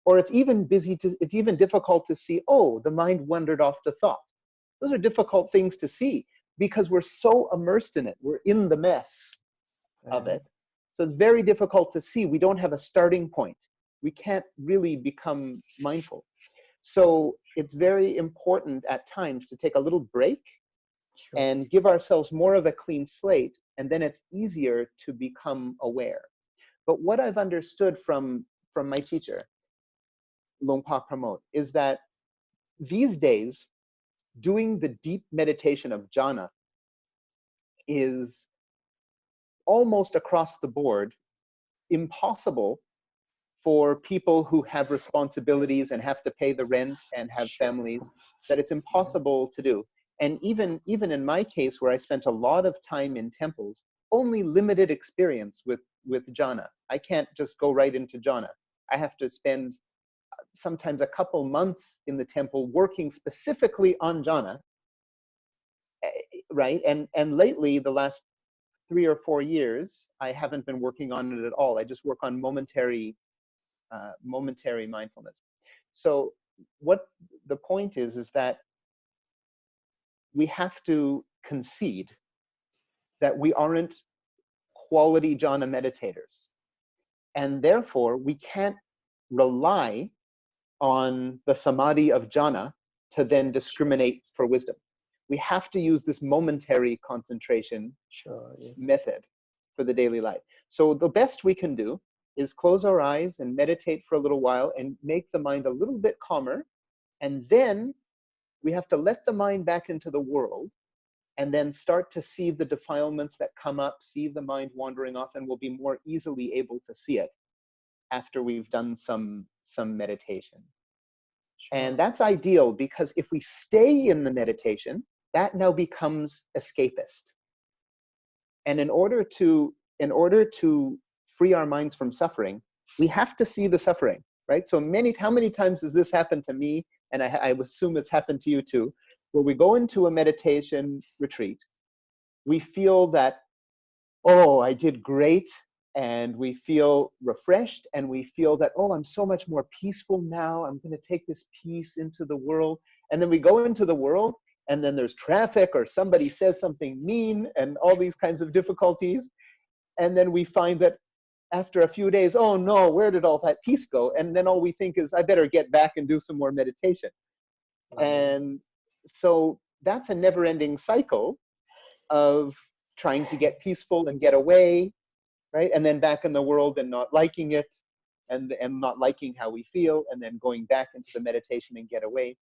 Or it's even difficult to see, oh, the mind wandered off to thought. Those are difficult things to see because we're so immersed in it. We're in the mess of it. So it's very difficult to see. We don't have a starting point. We can't really become mindful. So it's very important at times to take a little break and give ourselves more of a clean slate, and then it's easier to become aware. But what I've understood from my teacher, Longpa Pramod, is that these days, doing the deep meditation of jhana is almost across the board impossible for people who have responsibilities and have to pay the rent and have families, that it's impossible to do. And even in my case, where I spent a lot of time in temples, only limited experience with jhana. I can't just go right into jhana. I have to spend sometimes a couple months in the temple working specifically on jhana, right? And lately, the last 3 or 4 years, I haven't been working on it at all. I just work on momentary mindfulness. So what the point is that we have to concede that we aren't quality jhana meditators. And therefore, we can't rely on the samadhi of jhana to then discriminate for wisdom. We have to use this momentary concentration method for the daily life. So the best we can do is close our eyes and meditate for a little while and make the mind a little bit calmer. And then we have to let the mind back into the world and then start to see the defilements that come up, see the mind wandering off, and we'll be more easily able to see it after we've done some meditation. And that's ideal, because if we stay in the meditation, that now becomes escapist. And in order to free our minds from suffering, we have to see the suffering, right? So how many times has this happened to me? And I assume it's happened to you too, where we go into a meditation retreat, we feel that, oh, I did great, and we feel refreshed, and we feel that, oh, I'm so much more peaceful now, I'm going to take this peace into the world. And then we go into the world, and then there's traffic, or somebody says something mean, and all these kinds of difficulties. And then we find that after a few days, oh no, where did all that peace go? And then all we think is, I better get back and do some more meditation. And so that's a never-ending cycle of trying to get peaceful and get away, right? And then back in the world and not liking it, and not liking how we feel, and then going back into the meditation and get away.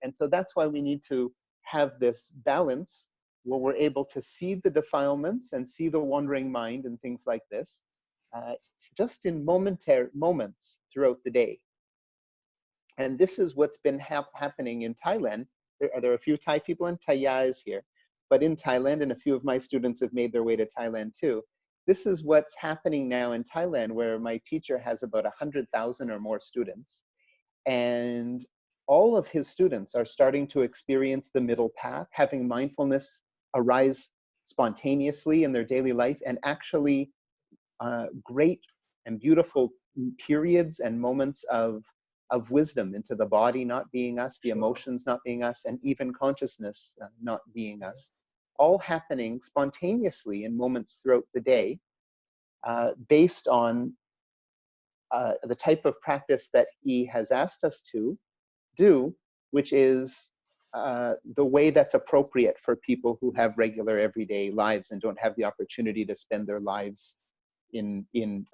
And so that's why we need to have this balance where we're able to see the defilements and see the wandering mind and things like this, just in momentary moments throughout the day. And this is what's been happening in Thailand. There are a few Thai people, and Thaya is here, but in Thailand, and a few of my students have made their way to Thailand too. This is what's happening now in Thailand, where my teacher has about 100,000 or more students. And all of his students are starting to experience the middle path, having mindfulness arise spontaneously in their daily life, and actually great and beautiful periods and moments of wisdom into the body not being us, the emotions not being us, and even consciousness not being us, all happening spontaneously in moments throughout the day, based on the type of practice that he has asked us to do, which is the way that's appropriate for people who have regular everyday lives and don't have the opportunity to spend their lives in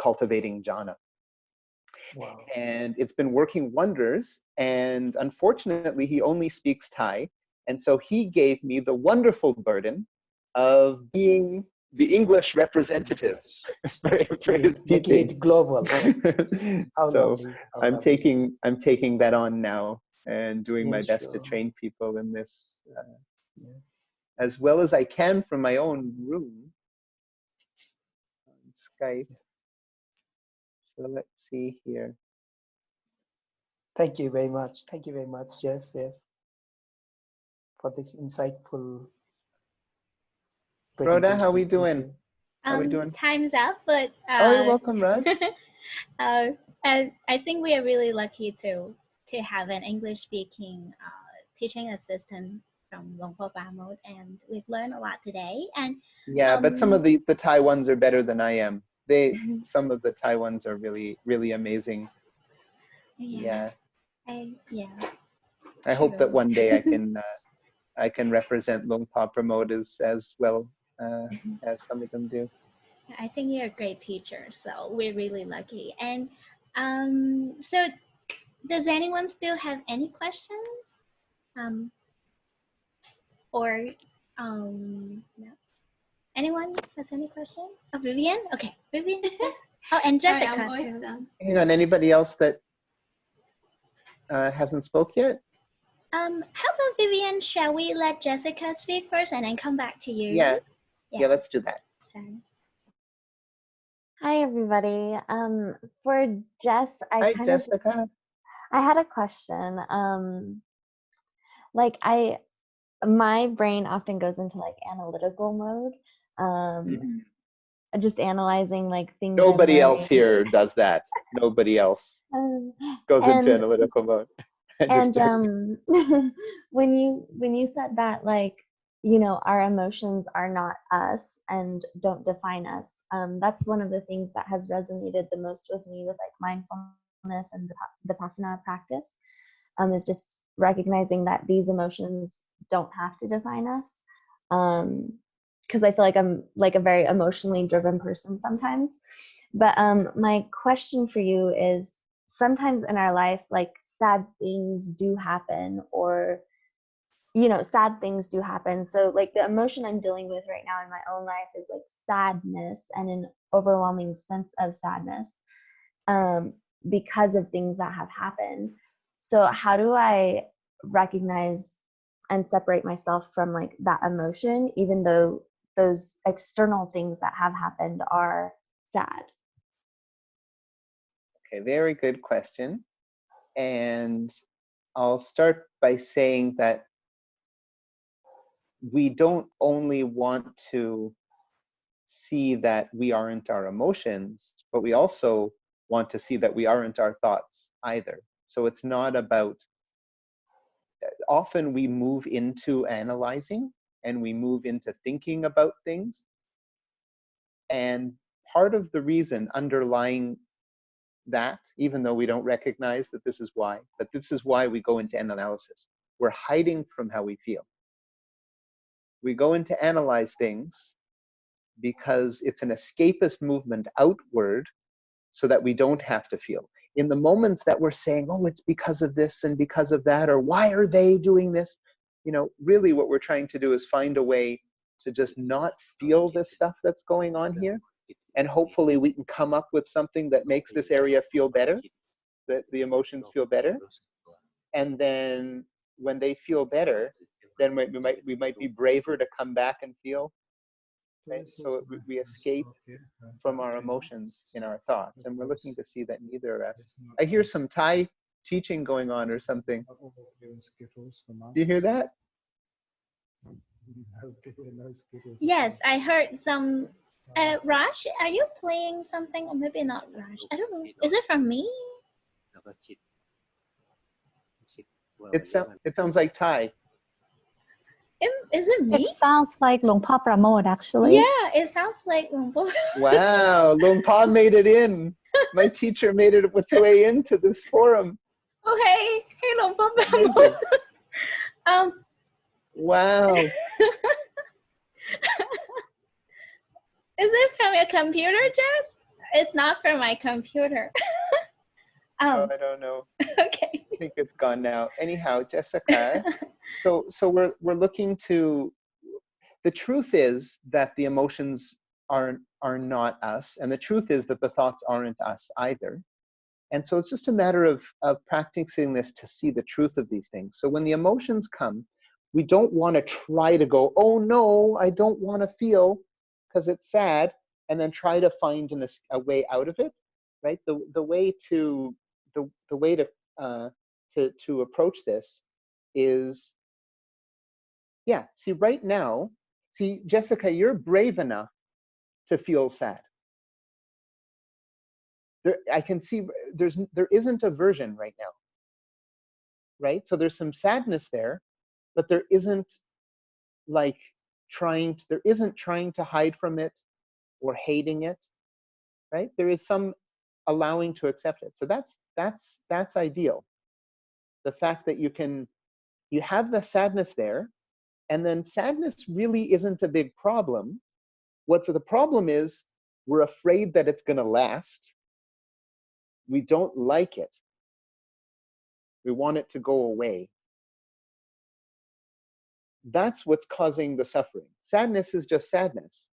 cultivating jhana. Wow. And it's been working wonders. And unfortunately, he only speaks Thai. And so he gave me the wonderful burden of being the English representative for his Making teachings. it global. Yes. How So lovely. How I'm lovely. taking that on now and doing my Yes, best to sure. train people in this Yes. as well as I can from my own room on Skype. So let's see here. Thank you very much. Thank you very much, Jess. Yes. For this insightful Rhoda, presentation. how we Thank doing? you. How we doing? Time's up, but Oh, you're welcome, Raj. and I think we are really lucky to have an English speaking teaching assistant from Luang Por Pramod, and we've learned a lot today. And Yeah, but some of the Thai ones are better than I am. Some of the Thai ones are really, really amazing. Yeah. I hope that one day I can represent Luang Por Pramod as well as some of them do. I think you're a great teacher, so we're really lucky. And so does anyone still have any questions? Or no? Anyone has any question? Oh, Vivian? Okay, Vivian. Yes. Oh, and Jessica Sorry, too. Hang on, anybody else that hasn't spoke yet? How about Vivian? Shall we let Jessica speak first and then come back to you? Yeah, let's do that. Sorry. Hi, everybody. For Jess, Hi, Jessica. I had a question. My brain often goes into like analytical mode, just analyzing like things. Nobody else here does that. Nobody else goes into analytical mode. And when you said that, like, you know, our emotions are not us and don't define us, that's one of the things that has resonated the most with me with like mindfulness and the Vipassana practice, is just recognizing that these emotions don't have to define us, because I feel like I'm like a very emotionally driven person sometimes. But my question for you is, sometimes in our life, like, sad things do happen, or, you know, sad things do happen. So like the emotion I'm dealing with right now in my own life is like sadness, and an overwhelming sense of sadness, because of things that have happened. So how do I recognize and separate myself from like that emotion, even though those external things that have happened are sad? Okay, very good question. And I'll start by saying that we don't only want to see that we aren't our emotions, but we also want to see that we aren't our thoughts either. So it's not about, often we move into analyzing and we move into thinking about things. And part of the reason underlying that, even though we don't recognize that this is why, but this is why we go into analysis. We're hiding from how we feel. We go into analyze things because it's an escapist movement outward so that we don't have to feel. In the moments that we're saying, oh, it's because of this and because of that, or why are they doing this? You know, really what we're trying to do is find a way to just not feel the stuff that's going on here. And hopefully we can come up with something that makes this area feel better, that the emotions feel better. And then when they feel better, then we might be braver to come back and feel. Right? So we escape from our emotions in our thoughts, and we're looking to see that neither of us. I hear some Thai teaching going on or something. Do you hear that? Yes, I heard some. Raj, are you playing something? Or maybe not Raj. I don't know. Is it from me? It sounds like Thai. Is it me? It sounds like Luang Por Pramod, actually. Yeah, it sounds like Luang Por. Wow, Luang Por made it in. My teacher made its way into this forum. Oh, hey Luang Por Pramod. Wow. Is it from your computer, Jess? It's not from my computer. Oh, I don't know. Okay. I think it's gone now. Anyhow, Jessica, so we're looking to, the truth is that the emotions are not us, and the truth is that the thoughts aren't us either. And so it's just a matter of practicing this to see the truth of these things. So when the emotions come, we don't want to try to go, oh no, I don't want to feel because it's sad, and then try to find a way out of it, right? The way to the way to approach this is, yeah, see right now, see Jessica, you're brave enough to feel sad. I can see there isn't aversion right now, right? So there's some sadness there, but there isn't like there isn't trying to hide from it or hating it, right? There is some allowing to accept it. So that's ideal. The fact that you have the sadness there, and then sadness really isn't a big problem. What's the problem is we're afraid that it's going to last. We don't like it. We want it to go away. That's what's causing the suffering. Sadness is just sadness.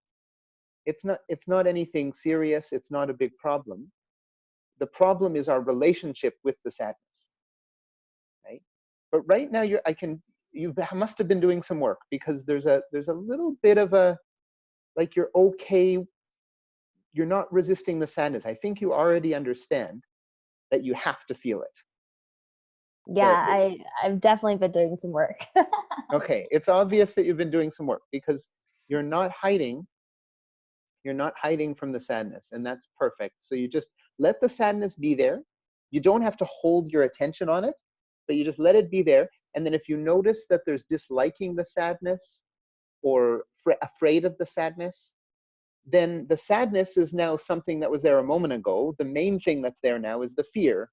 It's not anything serious. It's not a big problem. The problem is our relationship with the sadness, right? But right now you must have been doing some work, because there's a little bit of a, like, you're okay. You're not resisting the sadness. I think you already understand that you have to feel it. Yeah, I've definitely been doing some work. Okay, it's obvious that you've been doing some work, because you're not hiding from the sadness, and that's perfect. So you just let the sadness be there. You don't have to hold your attention on it, but you just let it be there. And then if you notice that there's disliking the sadness or afraid of the sadness, then the sadness is now something that was there a moment ago. The main thing that's there now is the fear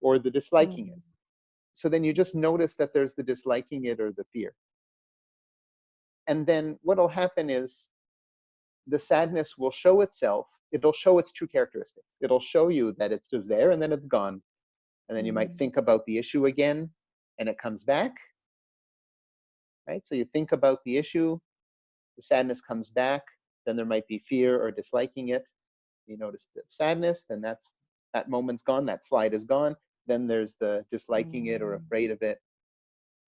or the disliking it. So then you just notice that there's the disliking it or the fear. And then what'll happen is the sadness will show itself. It'll show its true characteristics. It'll show you that it's just there and then it's gone. And then you might think about the issue again and it comes back, right? So you think about the issue, the sadness comes back, then there might be fear or disliking it. You notice the sadness, then that moment's gone, that slide is gone. Then there's the disliking it or afraid of it.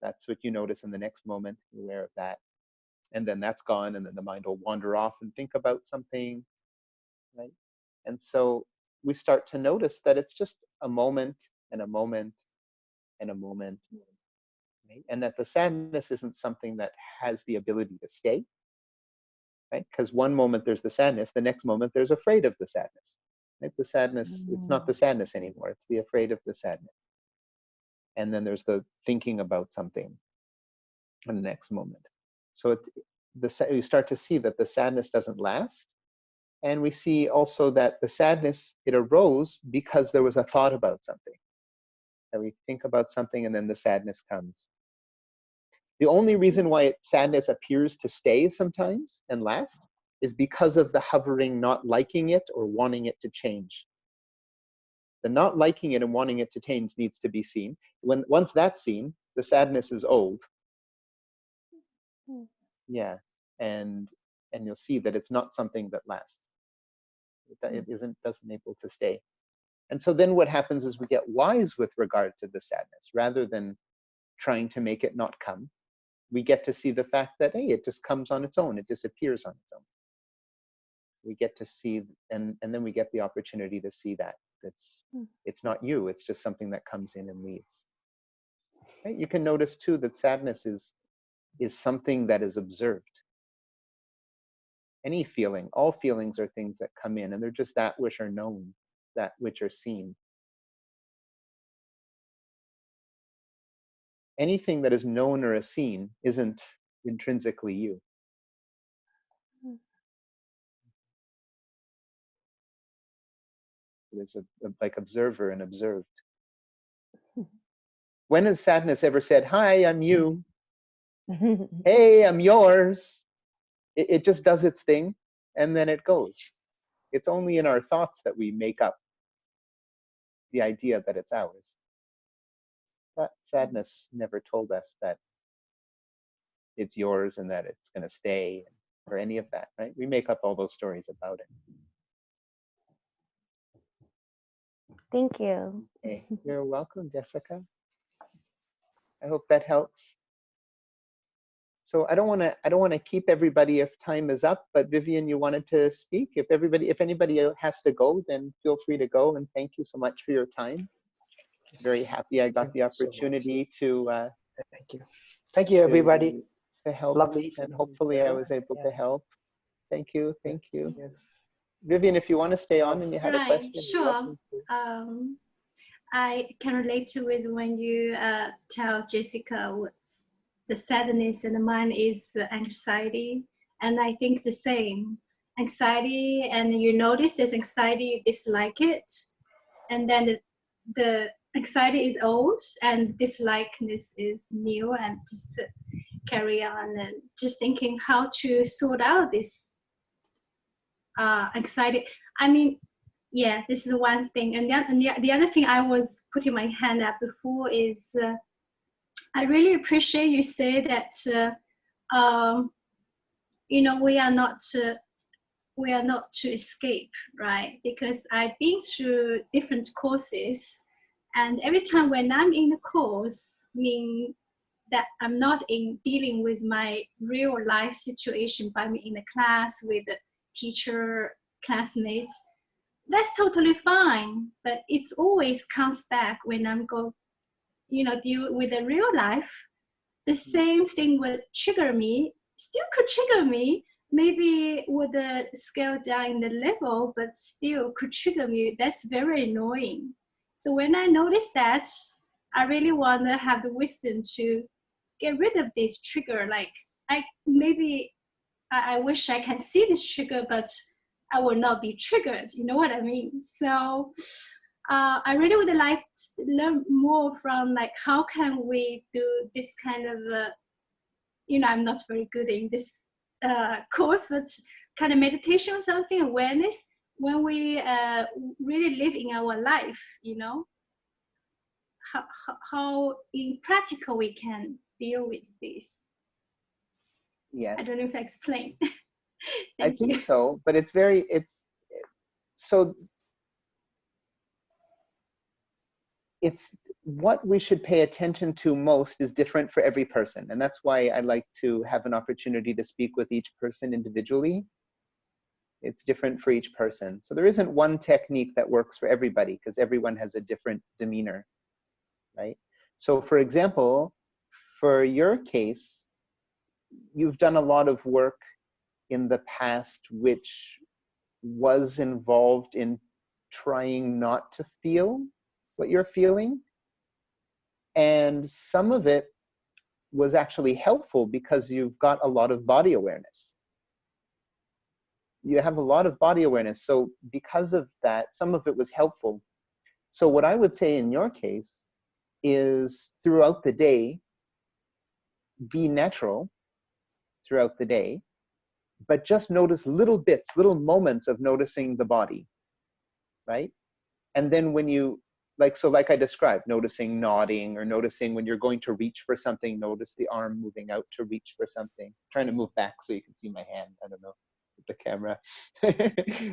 That's what you notice in the next moment. You're aware of that. And then that's gone, and then the mind will wander off and think about something, right? And so we start to notice that it's just a moment and a moment and a moment, right? And that the sadness isn't something that has the ability to stay, right? Because one moment there's the sadness, the next moment there's afraid of the sadness, right? The sadness, it's not the sadness anymore, it's the afraid of the sadness. And then there's the thinking about something in the next moment. So we start to see that the sadness doesn't last. And we see also that the sadness, it arose because there was a thought about something. That we think about something and then the sadness comes. The only reason why sadness appears to stay sometimes and last is because of the hovering, not liking it or wanting it to change. The not liking it and wanting it to change needs to be seen. Once that's seen, the sadness is old. Yeah, and you'll see that it's not something that lasts. It doesn't able to stay. And so then what happens is we get wise with regard to the sadness. Rather than trying to make it not come, we get to see the fact that, hey, it just comes on its own. It disappears on its own. We get to see, and then we get the opportunity to see that it's not you. It's just something that comes in and leaves. Right? You can notice too that sadness is something that is observed. Any feeling, all feelings are things that come in, and they're just that which are known, that which are seen. Anything that is known or is seen isn't intrinsically you. There's a like observer and observed. When has sadness ever said, hi, I'm you? Hey, I'm yours. It just does its thing, and then it goes. It's only in our thoughts that we make up the idea that it's ours. That sadness never told us that it's yours and that it's going to stay, or any of that, right? We make up all those stories about it. Thank you. Hey, you're welcome, Jessica. I hope that helps. So I don't want to keep everybody if time is up, but Vivian, you wanted to speak. If anybody has to go, then feel free to go. And thank you so much for your time. Very happy I got the opportunity to thank you everybody to help. Lovely, and hopefully I was able to help. Thank you. Yes. Vivian, if you want to stay on and you had a question, you're Sure. welcome to. I can relate to with when you tell Jessica what's the sadness in the mind is anxiety, and I think the same anxiety, and you notice there's anxiety, you dislike it, and then the anxiety is old and dislikeness is new, and just carry on and just thinking how to sort out this anxiety. I mean, yeah, this is one thing. And the other thing I was putting my hand up before is I really appreciate you say that you know, we are not to escape, right? Because I've been through different courses, and every time when I'm in the course means that I'm not dealing with my real life situation, but I'm in the class with the teacher, classmates. That's totally fine, but it's always comes back when I'm deal with the real life. The same thing would trigger me, still could trigger me, maybe would scale down in the level, but still could trigger me. That's very annoying. So when I notice that, I really want to have the wisdom to get rid of this trigger. Like, I wish I can see this trigger, but I will not be triggered. You know what I mean? So I really would like to learn more from, like, how can we do this kind of, I'm not very good in this course, but kind of meditation or something, awareness, when we really live in our life, how in practical we can deal with this. Yes. I don't know if I explained. I think so, but it's what we should pay attention to most is different for every person. And that's why I like to have an opportunity to speak with each person individually. It's different for each person. So there isn't one technique that works for everybody, because everyone has a different demeanor, right? So for example, for your case, you've done a lot of work in the past which was involved in trying not to feel what you're feeling. And some of it was actually helpful because you've got a lot of body awareness. You have a lot of body awareness. So because of that, some of it was helpful. So what I would say in your case is, throughout the day, be natural throughout the day, but just notice little bits, little moments of noticing the body, right? And then when you, like I described, noticing nodding, or noticing when you're going to reach for something, notice the arm moving out to reach for something. I'm trying to move back so you can see my hand. I don't know, with the camera.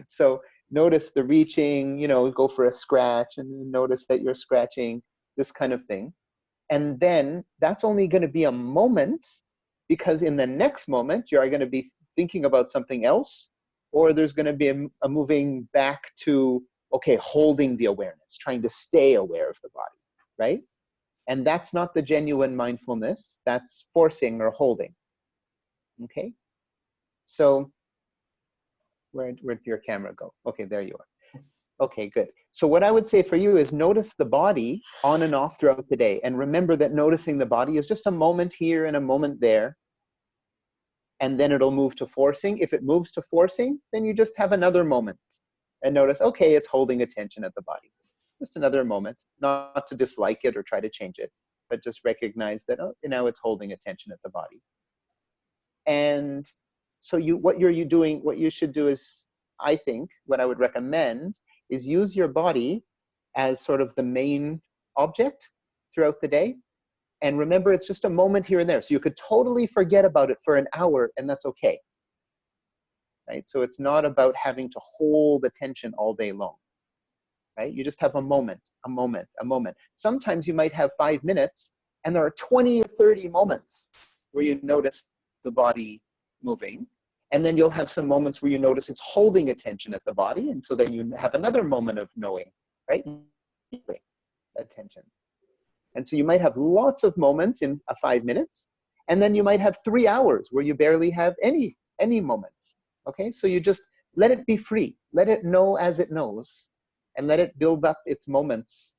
So notice the reaching, go for a scratch and notice that you're scratching, this kind of thing. And then that's only going to be a moment, because in the next moment, you're going to be thinking about something else, or there's going to be a moving back to, okay, holding the awareness, trying to stay aware of the body, right? And that's not the genuine mindfulness. That's forcing or holding. Okay? So where'd your camera go? Okay, there you are. Okay, good. So what I would say for you is notice the body on and off throughout the day. And remember that noticing the body is just a moment here and a moment there. And then it'll move to forcing. If it moves to forcing, then you just have another moment. And notice, okay, it's holding attention at the body. Just another moment, not to dislike it or try to change it. but just recognize that, oh, now it's holding attention at the body. And so what you should do is, I think, what I would recommend is use your body as sort of the main object throughout the day. And remember, it's just a moment here and there. So you could totally forget about it for an hour, and that's okay. Right? So it's not about having to hold attention all day long. Right? You just have a moment, a moment, a moment. Sometimes you might have 5 minutes, and there are 20 or 30 moments where you notice the body moving. And then you'll have some moments where you notice it's holding attention at the body. And so then you have another moment of knowing, right? Attention. And so you might have lots of moments in 5 minutes, and then you might have 3 hours where you barely have any moments. Okay, so you just let it be free. Let it know as it knows, and let it build up its moments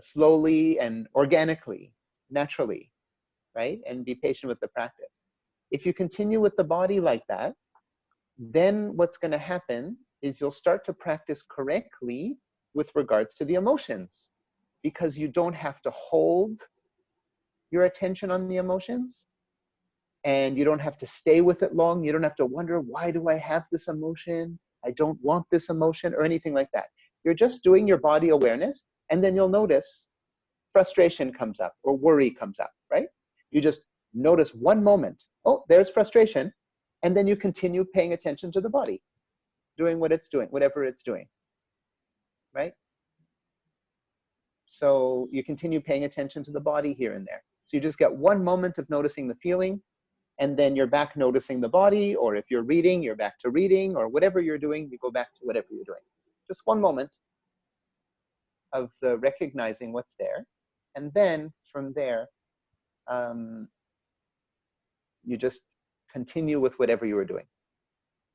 slowly and organically, naturally, right? And be patient with the practice. If you continue with the body like that, then what's going to happen is you'll start to practice correctly with regards to the emotions, because you don't have to hold your attention on the emotions, and you don't have to stay with it long. You don't have to wonder, why do I have this emotion? I don't want this emotion, or anything like that. You're just doing your body awareness, and then you'll notice frustration comes up or worry comes up, right? You just notice one moment, oh, there's frustration, and then you continue paying attention to the body, doing what it's doing, whatever it's doing, right? So you continue paying attention to the body here and there. So you just get one moment of noticing the feeling, and then you're back noticing the body, or if you're reading, you're back to reading, or whatever you're doing, you go back to whatever you're doing. Just one moment of recognizing what's there. And then from there, you just continue with whatever you were doing.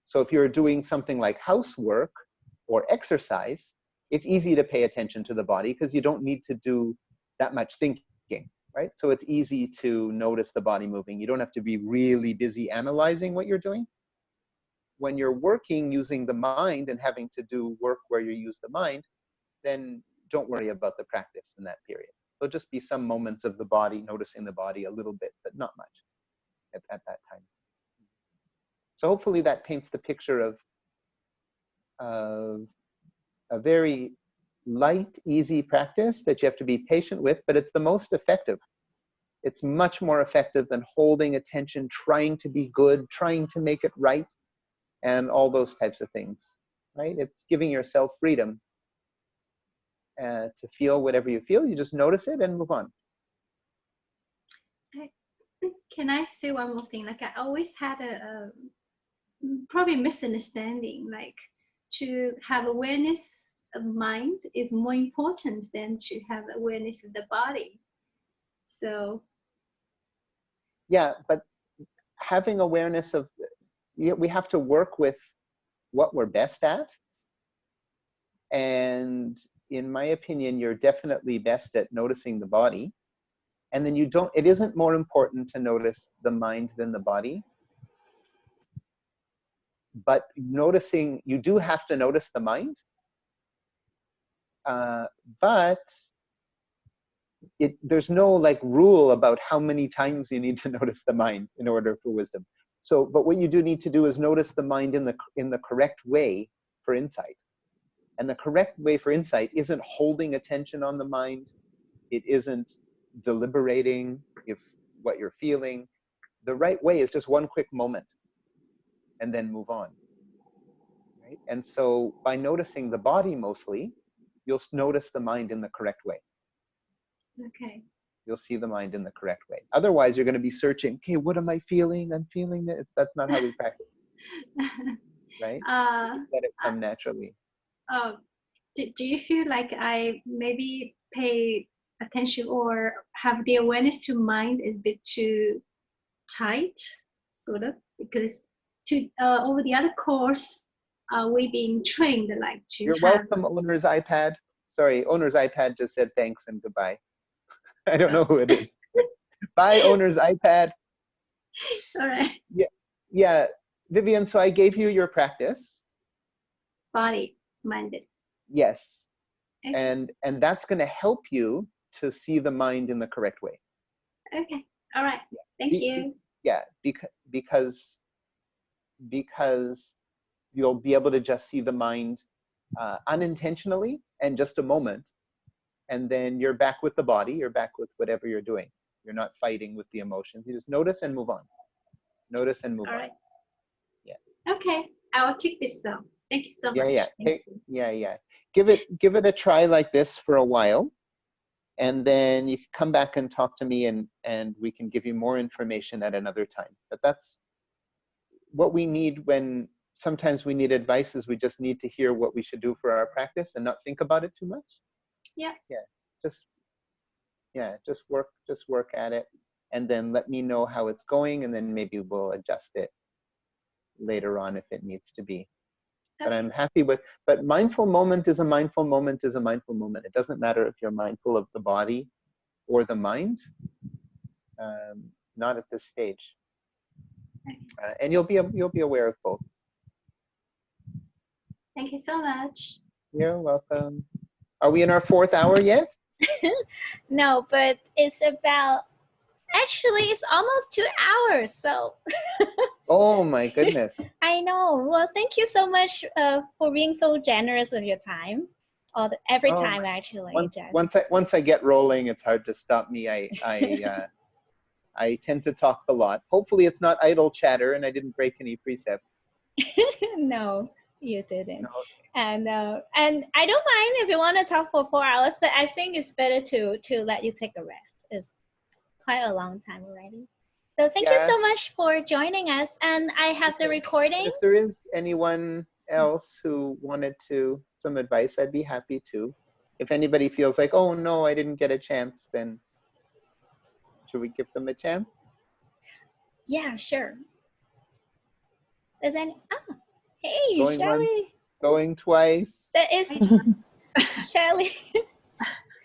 So if you're doing something like housework or exercise, it's easy to pay attention to the body because you don't need to do that much thinking, right? So it's easy to notice the body moving. You don't have to be really busy analyzing what you're doing. When you're working using the mind and having to do work where you use the mind, then don't worry about the practice in that period. There'll just be some moments of the body, noticing the body a little bit, but not much at that time. So hopefully that paints the picture of a very light, easy practice that you have to be patient with, but it's the most effective. It's much more effective than holding attention, trying to be good, trying to make it right, and all those types of things, right? It's giving yourself freedom to feel whatever you feel. You just notice it and move on. Can I say one more thing? Like I always had a probably misunderstanding, like to have awareness of mind is more important than to have awareness of the body. So yeah, but having awareness of, we have to work with what we're best at. And in my opinion, you're definitely best at noticing the body. And then it isn't more important to notice the mind than the body. But noticing, you do have to notice the mind. But there's no like rule about how many times you need to notice the mind in order for wisdom. So, but what you do need to do is notice the mind in the correct way for insight. And the correct way for insight isn't holding attention on the mind. It isn't deliberating what you're feeling. The right way is just one quick moment and then move on. Right? And so by noticing the body mostly, you'll notice the mind in the correct way. okay. You'll see the mind in the correct way. Otherwise, you're going to be searching, okay, what am I feeling? I'm feeling it. That's not how we practice. Right? Just let it come naturally. Do you feel like I maybe pay attention or have the awareness to mind is a bit too tight, sort of? Because over the other course, we being trained like to You're welcome, owner's iPad. Sorry, owner's iPad just said thanks and goodbye. I don't know who it is. Bye, owner's iPad. All right. Yeah, Vivian, so I gave you your practice. Body, minded. Yes. Okay. And that's going to help you to see the mind in the correct way. Okay. All right. Thank Be- you. Yeah, because you'll be able to just see the mind unintentionally and just a moment, and then you're back with the body, you're back with whatever you're doing. You're not fighting with the emotions. You just notice and move on. Notice and move All on. right. Yeah. Okay. I will take this on. Thank you so Yeah, much. yeah. Thank you. Yeah. Give it a try like this for a while, and then you can come back and talk to me, and we can give you more information at another time. But that's what we need when sometimes we need advice, is we just need to hear what we should do for our practice and not think about it too much. Yeah. Just work at it, and then let me know how it's going, and then maybe we'll adjust it later on if it needs to be. But I'm happy with, but mindful moment is a mindful moment is a mindful moment. It doesn't matter if you're mindful of the body or the mind, not at this stage. And you'll be aware of both. Thank you so much. You're welcome. Are we in our 4th hour yet? No, but it's about, actually, it's almost 2 hours. So Oh my goodness. I know. Well, thank you so much for being so generous with your time. Every time, actually. Once I get rolling, it's hard to stop me. I tend to talk a lot. Hopefully it's not idle chatter and I didn't break any precepts. No, you didn't. No. And I don't mind if you want to talk for 4 hours, but I think it's better to let you take a rest. It's quite a long time already. So thank you so much for joining us. And I have the recording. But if there is anyone else who wanted some advice, I'd be happy to. If anybody feels like, oh no, I didn't get a chance, then should we give them a chance? Yeah, sure. Is any? Hey, Going Shelly. once, going twice. That is Shelly.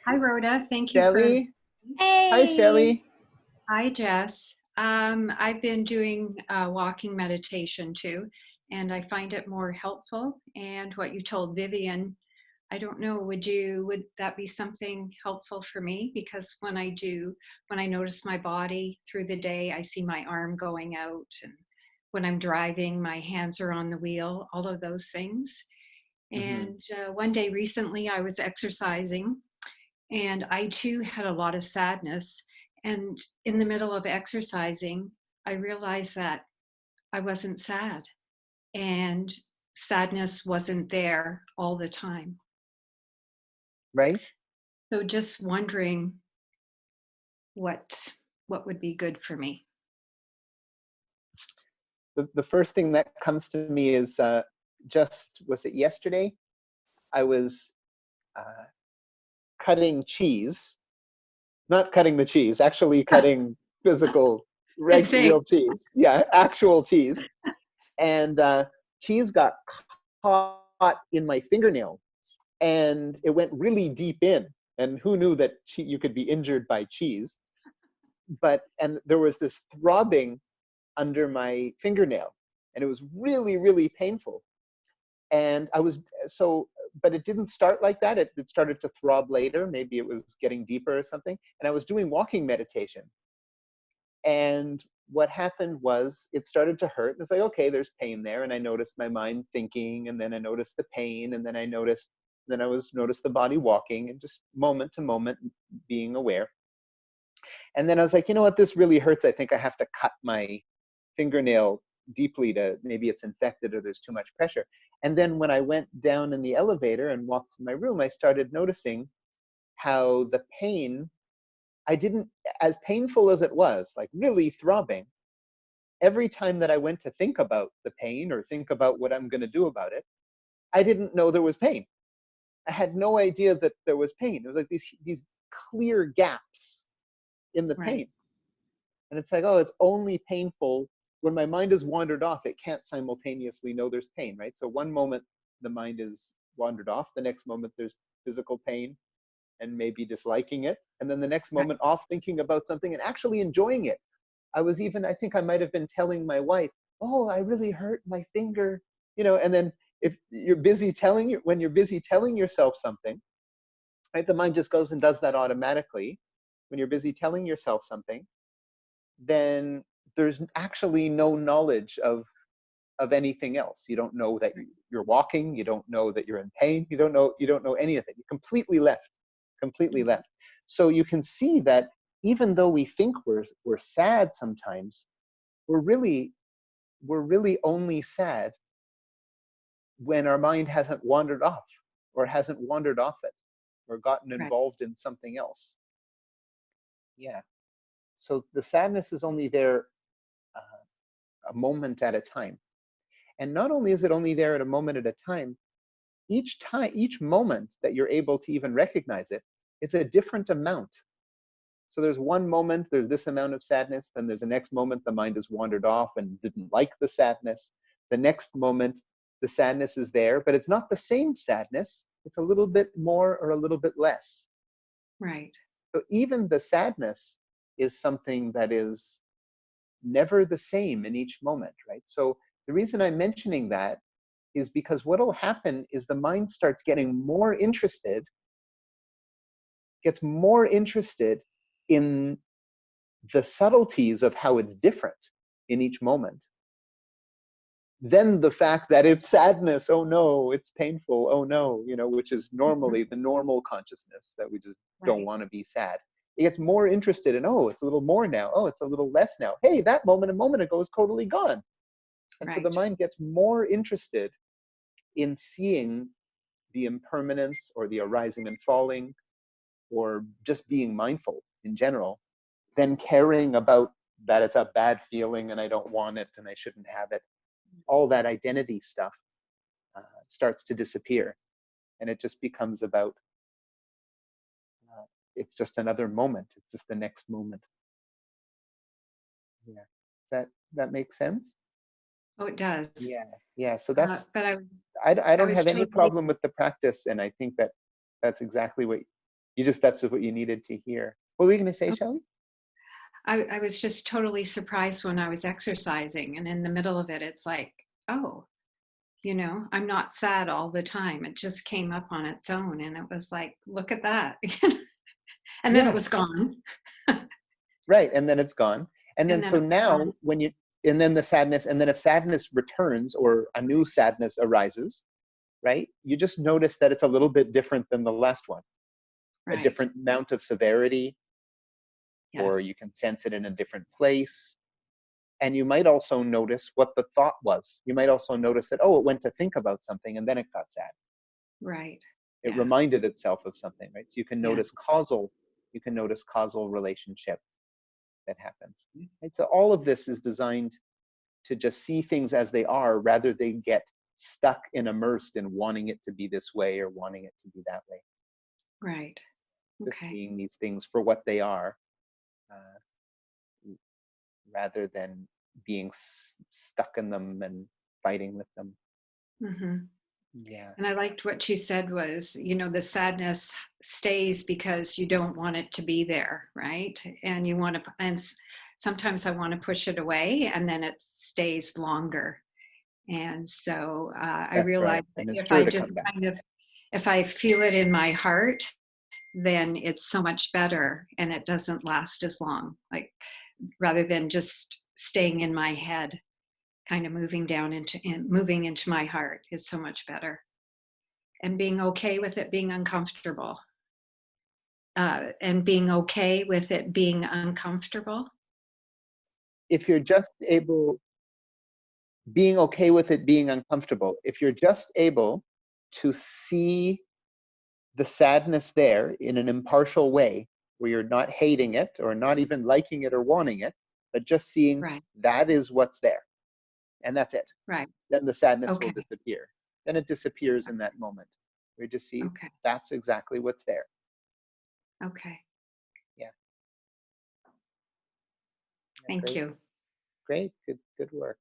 Hi, Rhoda. Thank you Shelly. Hey. Hi, Shelly. Hi, Jess. I've been doing walking meditation too, and I find it more helpful. And what you told Vivian, I don't know, would that be something helpful for me? Because when I notice my body through the day, I see my arm going out, and when I'm driving, my hands are on the wheel, all of those things. And one day recently, I was exercising, and I too had a lot of sadness. And in the middle of exercising, I realized that I wasn't sad, and sadness wasn't there all the time. Right. So just wondering what would be good for me. The first thing that comes to me is was it yesterday? I was cutting cheese, not cutting the cheese, actually cutting physical, real cheese. Yeah, actual cheese. And cheese got caught in my fingernail, and it went really deep in. And who knew that you could be injured by cheese? And there was this throbbing under my fingernail, and it was really, really painful. And but it didn't start like that. It started to throb later. Maybe it was getting deeper or something. And I was doing walking meditation. And what happened was it started to hurt. It's like, okay, there's pain there. And I noticed my mind thinking, and then I noticed the pain, and then I noticed the body walking, and just moment to moment being aware. And then I was like, you know what, this really hurts. I think I have to cut my fingernail deeply, to maybe it's infected or there's too much pressure. And then when I went down in the elevator and walked to my room, I started noticing how the pain, as painful as it was, like really throbbing, every time that I went to think about the pain or think about what I'm going to do about it, I didn't know there was pain. I had no idea that there was pain. It was like these clear gaps in the pain. And it's like, oh, it's only painful when my mind is wandered off. It can't simultaneously know there's pain, right? So one moment the mind is wandered off, the next moment there's physical pain and maybe disliking it, and then the next moment off thinking about something and actually enjoying it. I think I might have been telling my wife, oh, I really hurt my finger, and then when you're busy telling yourself something, right? The mind just goes and does that automatically. When you're busy telling yourself something, then there's actually no knowledge of anything else. You don't know that you're walking. You don't know that you're in pain. You don't know any of it. You're completely left. So you can see that even though we think we're sad sometimes, we're really only sad when our mind hasn't wandered off, or hasn't wandered off it, or gotten involved in something else. Yeah. So the sadness is only there a moment at a time. And not only is it only there at a moment at a time, each moment that you're able to even recognize it, it's a different amount. So there's one moment, there's this amount of sadness, then there's the next moment the mind has wandered off and didn't like the sadness. The next moment, the sadness is there, but it's not the same sadness. It's a little bit more or a little bit less. Right. So even the sadness is something that is never the same in each moment, right? So the reason I'm mentioning that is because what will happen is the mind starts getting more interested, gets more interested in the subtleties of how it's different in each moment. Then the fact that it's sadness, oh no, it's painful, oh no, which is normally the normal consciousness, that we just don't want to be sad. It gets more interested in, oh, it's a little more now, oh, it's a little less now. Hey, that moment a moment ago is totally gone. And so the mind gets more interested in seeing the impermanence or the arising and falling, or just being mindful in general, than caring about that it's a bad feeling and I don't want it and I shouldn't have it. All that identity stuff starts to disappear, and it just becomes about, it's just another moment. It's just the next moment. Yeah. That makes sense? Oh, it does. Yeah. So that's, but I don't was have any totally problem with the practice, and I think that's exactly what that's what you needed to hear. What were you going to say, Shelley? I was just totally surprised when I was exercising, and in the middle of it, it's like, oh, I'm not sad all the time. It just came up on its own, and it was like, look at that. And then it was gone. Right, and then it's gone. And then so now gone. and then the sadness, and then if sadness returns or a new sadness arises, right, you just notice that it's a little bit different than the last one. A different amount of severity, or you can sense it in a different place. And you might also notice what the thought was. You might also notice that, oh, it went to think about something and then it got sad. Right. It reminded itself of something, right? So you can notice causal relationship that happens. Right? So all of this is designed to just see things as they are, rather than get stuck and immersed in wanting it to be this way or wanting it to be that way. Right. Just seeing these things for what they are, rather than being stuck in them and fighting with them. Mm-hmm. Yeah. And I liked what you said was, the sadness stays because you don't want it to be there, right? And you want to, and sometimes I want to push it away, and then it stays longer. And so I realized that if I just if I feel it in my heart, then it's so much better, and it doesn't last as long. Like, rather than just staying in my head, kind of moving into my heart is so much better. And being okay with it being uncomfortable. And being okay with it being uncomfortable. If you're just able, being okay with it being uncomfortable, if you're just able to see the sadness there in an impartial way, where you're not hating it or not even liking it or wanting it, but just seeing that is what's there, and that's it. Right. Then the sadness will disappear. Then it disappears in that moment. We just see that's exactly what's there. Okay. Yeah. Thank you. Great. Good work.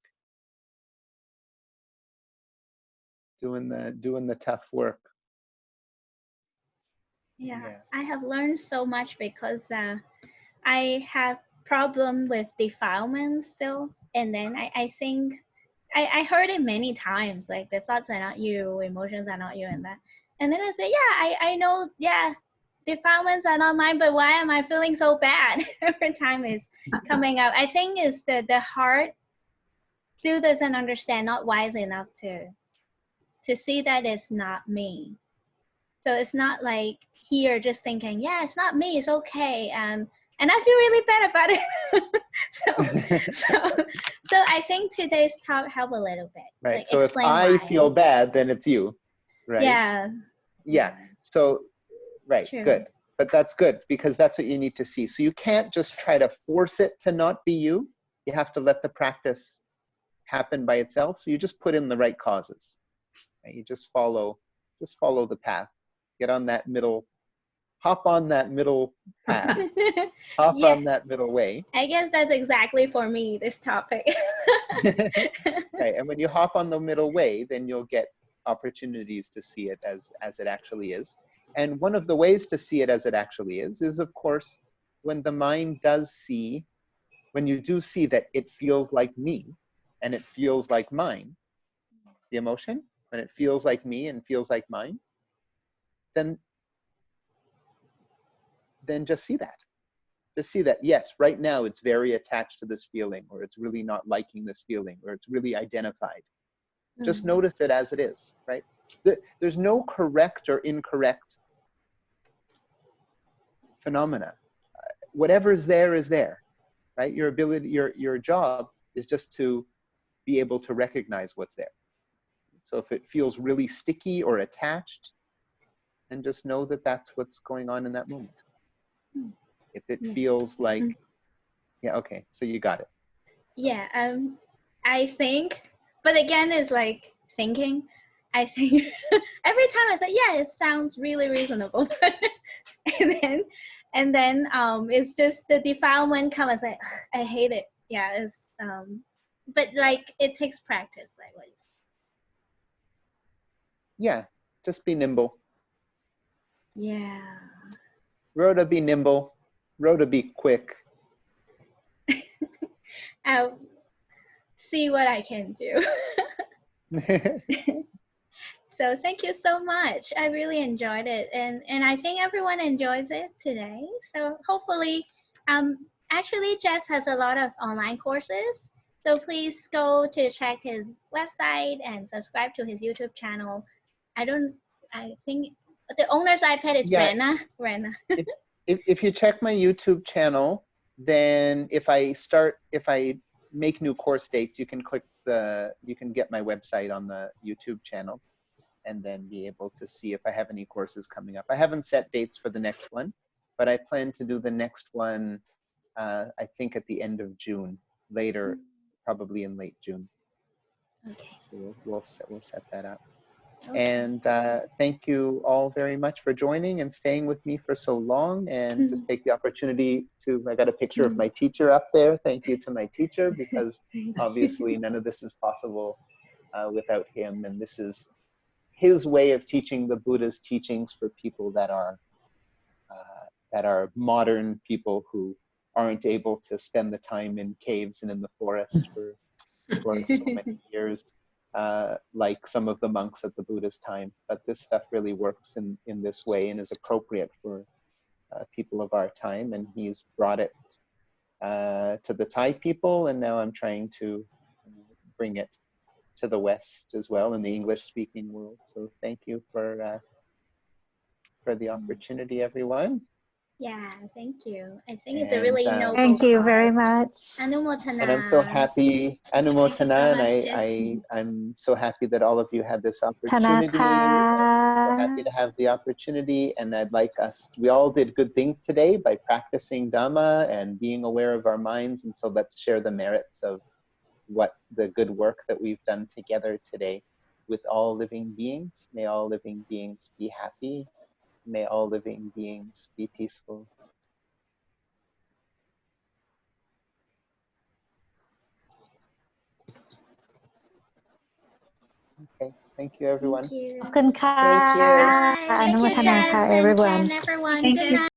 Doing the tough work. Yeah, I have learned so much because I have problem with defilement still, and then I think I heard it many times, like the thoughts are not you, emotions are not you, and that, and then I say, yeah, I know, yeah, defilements are not mine, but why am I feeling so bad every time it's coming out? I think it's the heart still doesn't understand, not wise enough to see that it's not me. So it's not like here just thinking, yeah, it's not me, it's okay, and I feel really bad about it. so I think today's talk helped a little bit. Right. Like, So if I feel bad, then it's you, right? Yeah. So, right. True. Good. But that's good, because that's what you need to see. So you can't just try to force it to not be you. You have to let the practice happen by itself. So you just put in the right causes. Right? You just follow the path. Get on that middle, hop on that middle path, hop on that middle way. I guess that's exactly for me, this topic. Right. And when you hop on the middle way, then you'll get opportunities to see it as it actually is. And one of the ways to see it as it actually is of course, when the mind does see, when you do see that it feels like me and it feels like mine, the emotion, when it feels like me and feels like mine, then just see that. Just see that, yes, right now it's very attached to this feeling, or it's really not liking this feeling, or it's really identified. Just notice it as it is, right? There's no correct or incorrect phenomena. Whatever's there is there, right? Your ability, your job is just to be able to recognize what's there. So if it feels really sticky or attached, then just know that that's what's going on in that moment. If it feels like, yeah, okay, so you got it. Yeah, I think, but again, it's like thinking. I think every time I say, yeah, it sounds really reasonable, and then it's just the defilement comes. Like, I hate it. Yeah, it's but like it takes practice, like what you said. Yeah, just be nimble. Yeah. Rhoda, be nimble. Rhoda, be quick. I'll see what I can do. So thank you so much. I really enjoyed it, and I think everyone enjoys it today. So hopefully, actually Jess has a lot of online courses. So please go to check his website and subscribe to his YouTube channel. I think the owner's iPad is Rena. If you check my YouTube channel, then if I make new course dates, you can get my website on the YouTube channel and then be able to see if I have any courses coming up. I haven't set dates for the next one, but I plan to do the next one, I think at the end of June, later, probably in late June. Okay. So we'll set that up. Okay. And thank you all very much for joining and staying with me for so long, and just take the opportunity to, I got a picture of my teacher up there. Thank you to my teacher, because obviously none of this is possible without him. And this is his way of teaching the Buddha's teachings for people that are modern people who aren't able to spend the time in caves and in the forest for so many years, like some of the monks at the Buddha's time. But this stuff really works in this way and is appropriate for people of our time. And he's brought it to the Thai people, and now I'm trying to bring it to the West as well, in the English-speaking world. So thank you for the opportunity, everyone. Yeah, thank you. I think it's a really noble Thank you cause. very much. Anumotana. And I'm so happy, Anumotana, Thank you so much, and I'm so happy that all of you had this opportunity. So happy to have the opportunity, and I'd like we all did good things today by practicing Dhamma and being aware of our minds, and so let's share the merits of what the good work that we've done together today with all living beings. May all living beings be happy. May all living beings be peaceful. Okay, thank you, everyone. Thank you.ขอบคุณค่ะ Bye. Thank you, อนุโมทนาค่ะ Jess and everyone. Ken, everyone. Thank Good you. night.